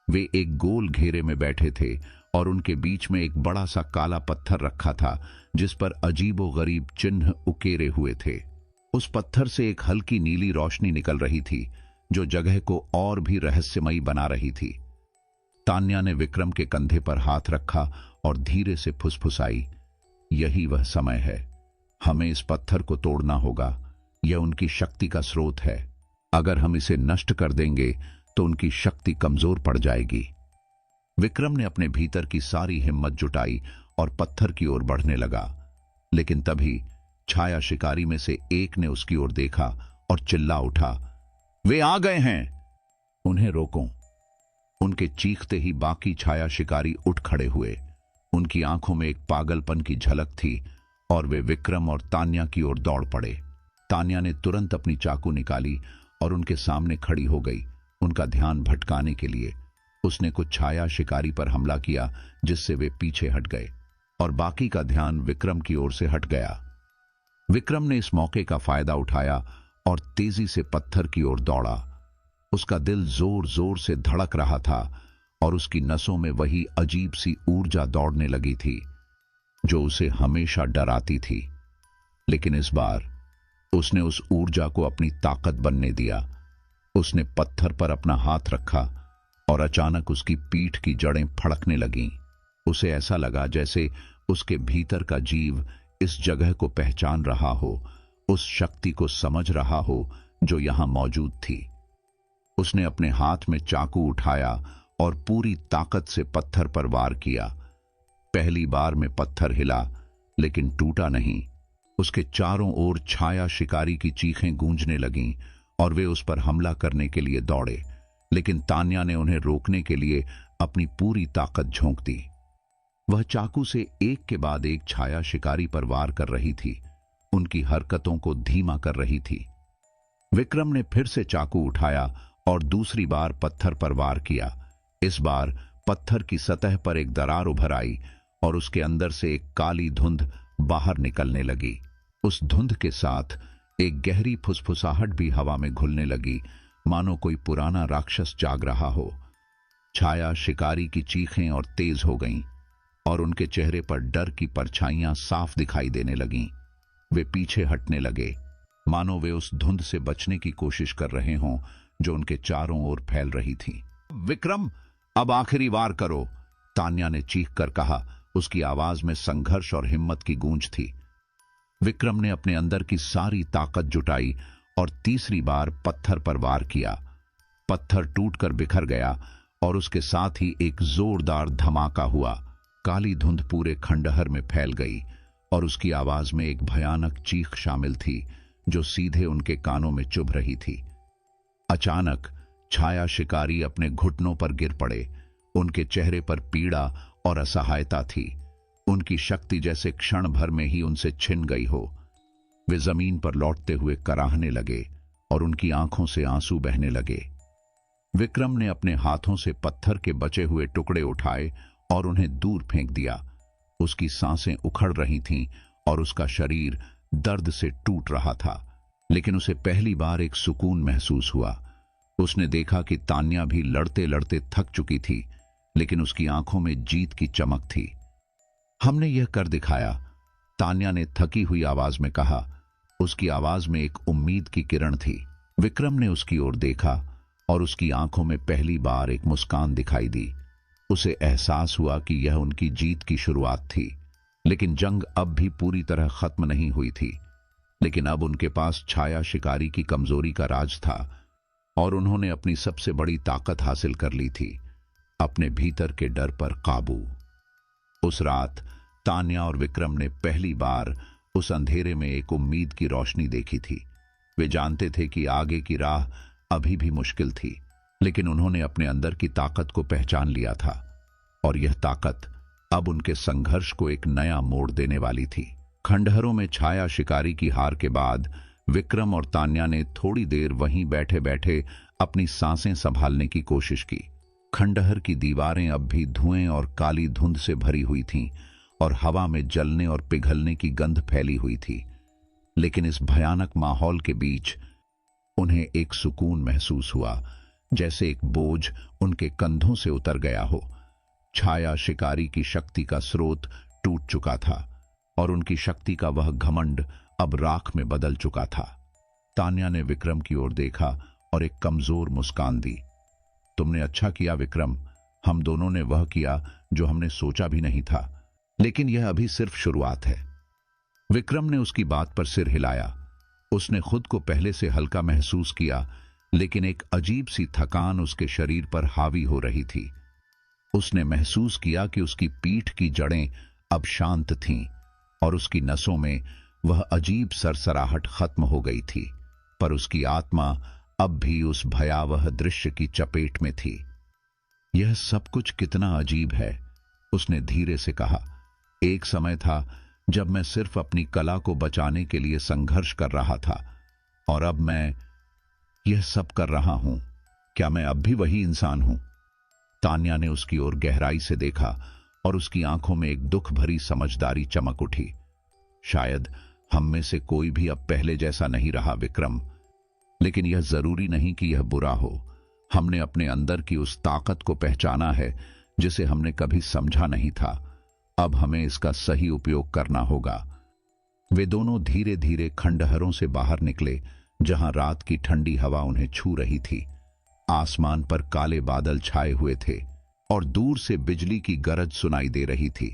वे एक गोल घेरे में बैठे थे और उनके बीच में एक बड़ा सा काला पत्थर रखा था जिस पर अजीबोगरीब चिन्ह उकेरे हुए थे। उस पत्थर से एक हल्की नीली रोशनी निकल रही थी जो जगह को और भी रहस्यमयी बना रही थी। तान्या ने विक्रम के कंधे पर हाथ रखा और धीरे से फुसफुसाई, यही वह समय है, हमें इस पत्थर को तोड़ना होगा। यह उनकी शक्ति का स्रोत है, अगर हम इसे नष्ट कर देंगे तो उनकी शक्ति कमजोर पड़ जाएगी। विक्रम ने अपने भीतर की सारी हिम्मत जुटाई और पत्थर की ओर बढ़ने लगा, लेकिन तभी छाया शिकारी में से एक ने उसकी ओर देखा और चिल्ला उठा, वे आ गए हैं, उन्हें रोको। उनके चीखते ही बाकी छाया शिकारी उठ खड़े हुए। उनकी आंखों में एक पागलपन की झलक थी और वे विक्रम और तान्या की ओर दौड़ पड़े। तान्या ने तुरंत अपनी चाकू निकाली और उनके सामने खड़ी हो गई, उनका ध्यान भटकाने के लिए। उसने कुछ छाया शिकारी पर हमला किया जिससे वे पीछे हट गए और बाकी का ध्यान विक्रम की ओर से हट गया। विक्रम ने इस मौके का फायदा उठाया और तेजी से पत्थर की ओर दौड़ा। उसका दिल जोर जोर से धड़क रहा था और उसकी नसों में वही अजीब सी ऊर्जा दौड़ने लगी थी जो उसे हमेशा डराती थी। लेकिन इस बार उसने उस ऊर्जा को अपनी ताकत बनने दिया। उसने पत्थर पर अपना हाथ रखा और अचानक उसकी पीठ की जड़ें फड़कने लगीं। उसे ऐसा लगा जैसे उसके भीतर का जीव इस जगह को पहचान रहा हो, उस शक्ति को समझ रहा हो जो यहां मौजूद थी। उसने अपने हाथ में चाकू उठाया और पूरी ताकत से पत्थर पर वार किया। पहली बार में पत्थर हिला लेकिन टूटा नहीं। उसके चारों ओर छाया शिकारी की चीखें गूंजने लगीं और वे उस पर हमला करने के लिए दौड़े, लेकिन तान्या ने उन्हें रोकने के लिए अपनी पूरी ताकत झोंक दी। वह चाकू से एक के बाद एक छाया शिकारी पर वार कर रही थी, उनकी हरकतों को धीमा कर रही थी। विक्रम ने फिर से चाकू उठाया और दूसरी बार पत्थर पर वार किया। इस बार पत्थर की सतह पर एक दरार उभर आई और उसके अंदर से एक काली धुंध बाहर निकलने लगी। उस धुंध के साथ एक गहरी फुसफुसाहट भी हवा में घुलने लगी, मानो कोई पुराना राक्षस जाग रहा हो। छाया शिकारी की चीखें और तेज हो गईं और उनके चेहरे पर डर की परछाइयां साफ दिखाई देने लगीं। वे पीछे हटने लगे, मानो वे उस धुंध से बचने की कोशिश कर रहे हों जो उनके चारों ओर फैल रही थी। विक्रम, अब आखिरी वार करो, तान्या ने चीख कर कहा। उसकी आवाज में संघर्ष और हिम्मत की गूंज थी। विक्रम ने अपने अंदर की सारी ताकत जुटाई और तीसरी बार पत्थर पर वार किया। पत्थर टूटकर बिखर गया और उसके साथ ही एक जोरदार धमाका हुआ। काली धुंध पूरे खंडहर में फैल गई और उसकी आवाज में एक भयानक चीख शामिल थी जो सीधे उनके कानों में चुभ रही थी। अचानक छाया शिकारी अपने घुटनों पर गिर पड़े। उनके चेहरे पर पीड़ा और असहायता थी। उनकी शक्ति जैसे क्षण भर में ही उनसे छिन गई हो। वे जमीन पर लौटते हुए कराहने लगे और उनकी आंखों से आंसू बहने लगे। विक्रम ने अपने हाथों से पत्थर के बचे हुए टुकड़े उठाए और उन्हें दूर फेंक दिया। उसकी सांसें उखड़ रही थीं और उसका शरीर दर्द से टूट रहा था, लेकिन उसे पहली बार एक सुकून महसूस हुआ। उसने देखा कि तान्या भी लड़ते लड़ते थक चुकी थी, लेकिन उसकी आंखों में जीत की चमक थी। हमने यह कर दिखाया, तान्या ने थकी हुई आवाज में कहा। उसकी आवाज में एक उम्मीद की किरण थी। विक्रम ने उसकी ओर देखा और उसकी आंखों में पहली बार एक मुस्कान दिखाई दी। उसे एहसास हुआ कि यह उनकी जीत की शुरुआत थी, लेकिन जंग अब भी पूरी तरह खत्म नहीं हुई थी। लेकिन अब उनके पास छाया शिकारी की कमजोरी का राज था और उन्होंने अपनी सबसे बड़ी ताकत हासिल कर ली थी, अपने भीतर के डर पर काबू। उस रात तान्या और विक्रम ने पहली बार उस अंधेरे में एक उम्मीद की रोशनी देखी थी। वे जानते थे कि आगे की राह अभी भी मुश्किल थी, लेकिन उन्होंने अपने अंदर की ताकत को पहचान लिया था और यह ताकत अब उनके संघर्ष को एक नया मोड़ देने वाली थी। खंडहरों में छाया शिकारी की हार के बाद विक्रम और तान्या ने थोड़ी देर वहीं बैठे बैठे अपनी सांसें संभालने की कोशिश की। खंडहर की दीवारें अब भी धुएं और काली धुंध से भरी हुई थीं और हवा में जलने और पिघलने की गंध फैली हुई थी। लेकिन इस भयानक माहौल के बीच उन्हें एक सुकून महसूस हुआ, जैसे एक बोझ उनके कंधों से उतर गया हो। छाया शिकारी की शक्ति का स्रोत टूट चुका था और उनकी शक्ति का वह घमंड अब राख में बदल चुका था। तान्या ने विक्रम की ओर देखा और एक कमजोर मुस्कान दी। तुमने अच्छा किया विक्रम, हम दोनों ने वह किया जो हमने सोचा भी नहीं था, लेकिन यह अभी सिर्फ शुरुआत है। विक्रम ने उसकी बात पर सिर हिलाया। उसने खुद को पहले से हल्का महसूस किया, लेकिन एक अजीब सी थकान उसके शरीर पर हावी हो रही थी। उसने महसूस किया कि उसकी पीठ की जड़ें अब शांत थीं और उसकी नसों में वह अजीब सरसराहट खत्म हो गई थी, पर उसकी आत्मा अब भी उस भयावह दृश्य की चपेट में थी। यह सब कुछ कितना अजीब है, उसने धीरे से कहा। एक समय था जब मैं सिर्फ अपनी कला को बचाने के लिए संघर्ष कर रहा था, और अब मैं यह सब कर रहा हूं। क्या मैं अब भी वही इंसान हूं? तान्या ने उसकी ओर गहराई से देखा और उसकी आंखों में एक दुख भरी समझदारी चमक उठी। शायद हम में से कोई भी अब पहले जैसा नहीं रहा विक्रम, लेकिन यह जरूरी नहीं कि यह बुरा हो। हमने अपने अंदर की उस ताकत को पहचाना है जिसे हमने कभी समझा नहीं था। अब हमें इसका सही उपयोग करना होगा। वे दोनों धीरे धीरे खंडहरों से बाहर निकले, जहां रात की ठंडी हवा उन्हें छू रही थी। आसमान पर काले बादल छाए हुए थे और दूर से बिजली की गरज सुनाई दे रही थी।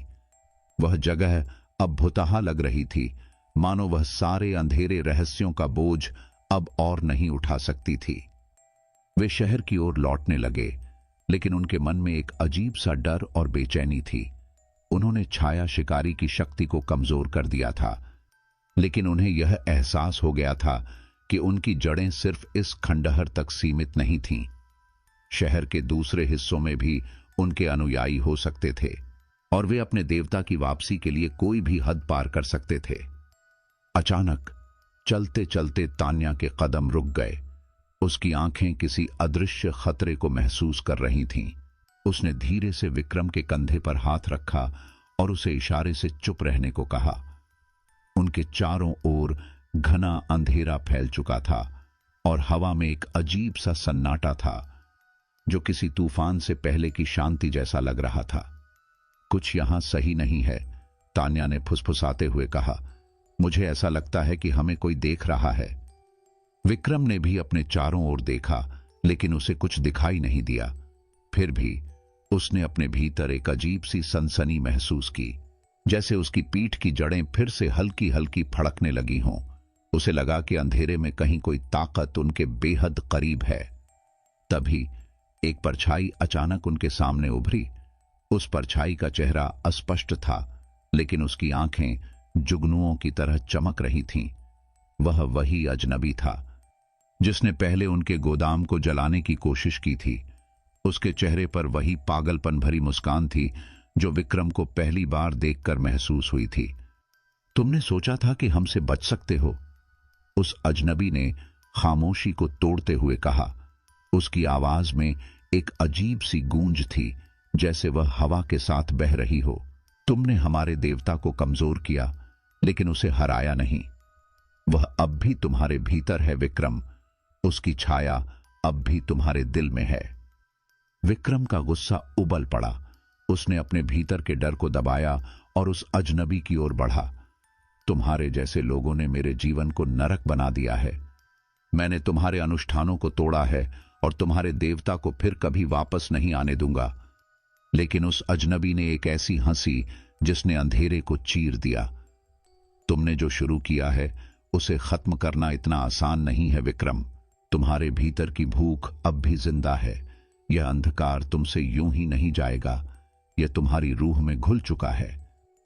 वह जगह अब भुतहा लग रही थी, मानो वह सारे अंधेरे रहस्यों का बोझ अब और नहीं उठा सकती थी। वे शहर की ओर लौटने लगे, लेकिन उनके मन में एक अजीब सा डर और बेचैनी थी। उन्होंने छाया शिकारी की शक्ति को कमजोर कर दिया था, लेकिन उन्हें यह एहसास हो गया था कि उनकी जड़ें सिर्फ इस खंडहर तक सीमित नहीं थीं। शहर के दूसरे हिस्सों में भी उनके अनुयायी हो सकते थे और वे अपने देवता की वापसी के लिए कोई भी हद पार कर सकते थे। अचानक चलते चलते तान्या के कदम रुक गए। उसकी आंखें किसी अदृश्य खतरे को महसूस कर रही थीं। उसने धीरे से विक्रम के कंधे पर हाथ रखा और उसे इशारे से चुप रहने को कहा। उनके चारों ओर घना अंधेरा फैल चुका था और हवा में एक अजीब सा सन्नाटा था, जो किसी तूफान से पहले की शांति जैसा लग रहा था। कुछ यहां सही नहीं है, तान्या ने फुसफुसाते हुए कहा। मुझे ऐसा लगता है कि हमें कोई देख रहा है। विक्रम ने भी अपने चारों ओर देखा, लेकिन उसे कुछ दिखाई नहीं दिया। फिर भी उसने अपने भीतर एक अजीब सी सनसनी महसूस की, जैसे उसकी पीठ की जड़ें फिर से हल्की हल्की फड़कने लगी हों। उसे लगा कि अंधेरे में कहीं कोई ताकत उनके बेहद करीब है। तभी एक परछाई अचानक उनके सामने उभरी। उस परछाई का चेहरा अस्पष्ट था, लेकिन उसकी आंखें जुगनुओं की तरह चमक रही थीं। वह वही अजनबी था जिसने पहले उनके गोदाम को जलाने की कोशिश की थी। उसके चेहरे पर वही पागलपन भरी मुस्कान थी जो विक्रम को पहली बार देखकर महसूस हुई थी। तुमने सोचा था कि हमसे बच सकते हो? उस अजनबी ने खामोशी को तोड़ते हुए कहा। उसकी आवाज में एक अजीब सी गूंज थी, जैसे वह हवा के साथ बह रही हो। तुमने हमारे देवता को कमजोर किया, लेकिन उसे हराया नहीं। वह अब भी तुम्हारे भीतर है विक्रम। उसकी छाया अब भी तुम्हारे दिल में है। विक्रम का गुस्सा उबल पड़ा। उसने अपने भीतर के डर को दबाया और उस अजनबी की ओर बढ़ा। तुम्हारे जैसे लोगों ने मेरे जीवन को नरक बना दिया है। मैंने तुम्हारे अनुष्ठानों को तोड़ा है और तुम्हारे देवता को फिर कभी वापस नहीं आने दूंगा। लेकिन उस अजनबी ने एक ऐसी हंसी जिसने अंधेरे को चीर दिया। तुमने जो शुरू किया है उसे खत्म करना इतना आसान नहीं है विक्रम। तुम्हारे भीतर की भूख अब भी जिंदा है। यह अंधकार तुमसे यूं ही नहीं जाएगा। यह तुम्हारी रूह में घुल चुका है।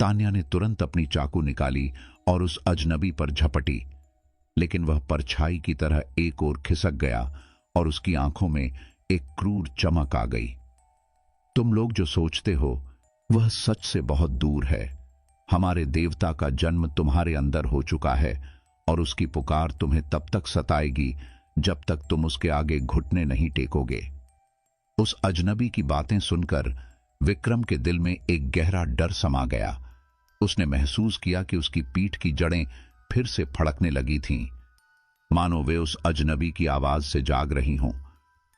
तान्या ने तुरंत अपनी चाकू निकाली और उस अजनबी पर झपटी, लेकिन वह परछाई की तरह एक ओर खिसक गया और उसकी आंखों में एक क्रूर चमक आ गई। तुम लोग जो सोचते हो वह सच से बहुत दूर है। हमारे देवता का जन्म तुम्हारे अंदर हो चुका है और उसकी पुकार तुम्हें तब तक सताएगी जब तक तुम उसके आगे घुटने नहीं टेकोगे। उस अजनबी की बातें सुनकर विक्रम के दिल में एक गहरा डर समा गया। उसने महसूस किया कि उसकी पीठ की जड़ें फिर से फड़कने लगी थीं, मानो वे उस अजनबी की आवाज से जाग रही हों।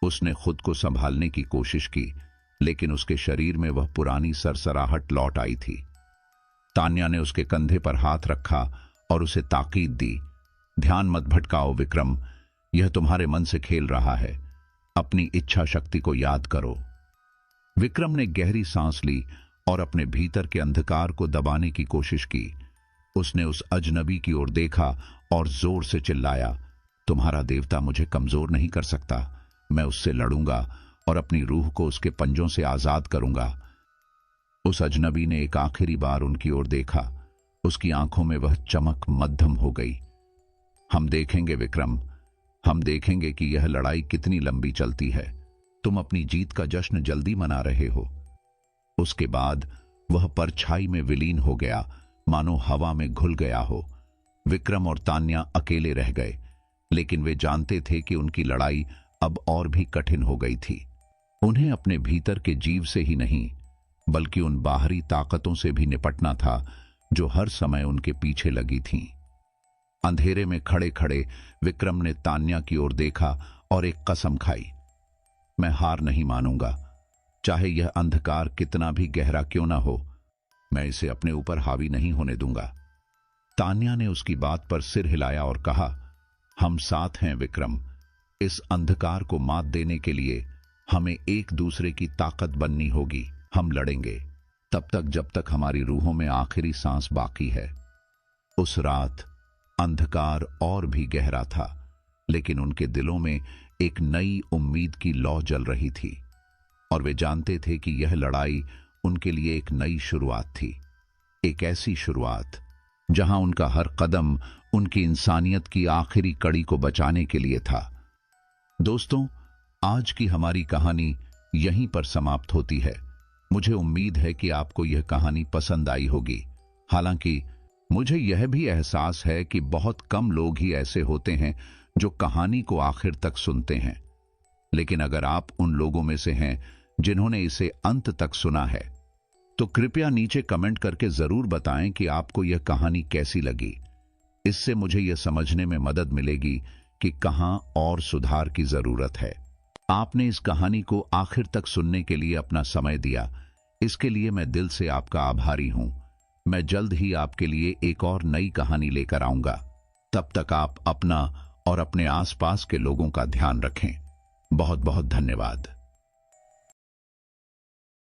उसने खुद को संभालने की कोशिश की, लेकिन उसके शरीर में वह पुरानी सरसराहट लौट आई थी। तान्या ने उसके कंधे पर हाथ रखा और उसे ताकीद दी, ध्यान मत भटकाओ विक्रम, यह तुम्हारे मन से खेल रहा है, अपनी इच्छा शक्ति को याद करो। विक्रम ने गहरी सांस ली और अपने भीतर के अंधकार को दबाने की कोशिश की। उसने उस अजनबी की ओर देखा और जोर से चिल्लाया, तुम्हारा देवता मुझे कमजोर नहीं कर सकता, मैं उससे लड़ूंगा और अपनी रूह को उसके पंजों से आजाद करूंगा। उस अजनबी ने एक आखिरी बार उनकी ओर देखा। उसकी आंखों में वह चमक मद्धम हो गई। हम देखेंगे विक्रम, हम देखेंगे कि यह लड़ाई कितनी लंबी चलती है। तुम अपनी जीत का जश्न जल्दी मना रहे हो। उसके बाद वह परछाई में विलीन हो गया, मानो हवा में घुल गया हो। विक्रम और तान्या अकेले रह गए, लेकिन वे जानते थे कि उनकी लड़ाई अब और भी कठिन हो गई थी। उन्हें अपने भीतर के जीव से ही नहीं, बल्कि उन बाहरी ताकतों से भी निपटना था जो हर समय उनके पीछे लगी थीं। अंधेरे में खड़े खड़े विक्रम ने तान्या की ओर देखा और एक कसम खाई, मैं हार नहीं मानूंगा, चाहे यह अंधकार कितना भी गहरा क्यों ना हो, मैं इसे अपने ऊपर हावी नहीं होने दूंगा। तान्या ने उसकी बात पर सिर हिलाया और कहा, हम साथ हैं विक्रम, इस अंधकार को मात देने के लिए हमें एक दूसरे की ताकत बननी होगी। हम लड़ेंगे तब तक जब तक हमारी रूहों में आखिरी सांस बाकी है। उस रात अंधकार और भी गहरा था, लेकिन उनके दिलों में एक नई उम्मीद की लौ जल रही थी और वे जानते थे कि यह लड़ाई उनके लिए एक नई शुरुआत थी, एक ऐसी शुरुआत जहां उनका हर कदम उनकी इंसानियत की आखिरी कड़ी को बचाने के लिए था। दोस्तों, आज की हमारी कहानी यहीं पर समाप्त होती है। मुझे उम्मीद है कि आपको यह कहानी पसंद आई होगी। हालांकि मुझे यह भी एहसास है कि बहुत कम लोग ही ऐसे होते हैं जो कहानी को आखिर तक सुनते हैं, लेकिन अगर आप उन लोगों में से हैं जिन्होंने इसे अंत तक सुना है, तो कृपया नीचे कमेंट करके जरूर बताएं कि आपको यह कहानी कैसी लगी। इससे मुझे यह समझने में मदद मिलेगी कि कहां और सुधार की जरूरत है। आपने इस कहानी को आखिर तक सुनने के लिए अपना समय दिया, इसके लिए मैं दिल से आपका आभारी हूं। मैं जल्द ही आपके लिए एक और नई कहानी लेकर आऊंगा। तब तक आप अपना और अपने आसपास के लोगों का ध्यान रखें। बहुत बहुत धन्यवाद।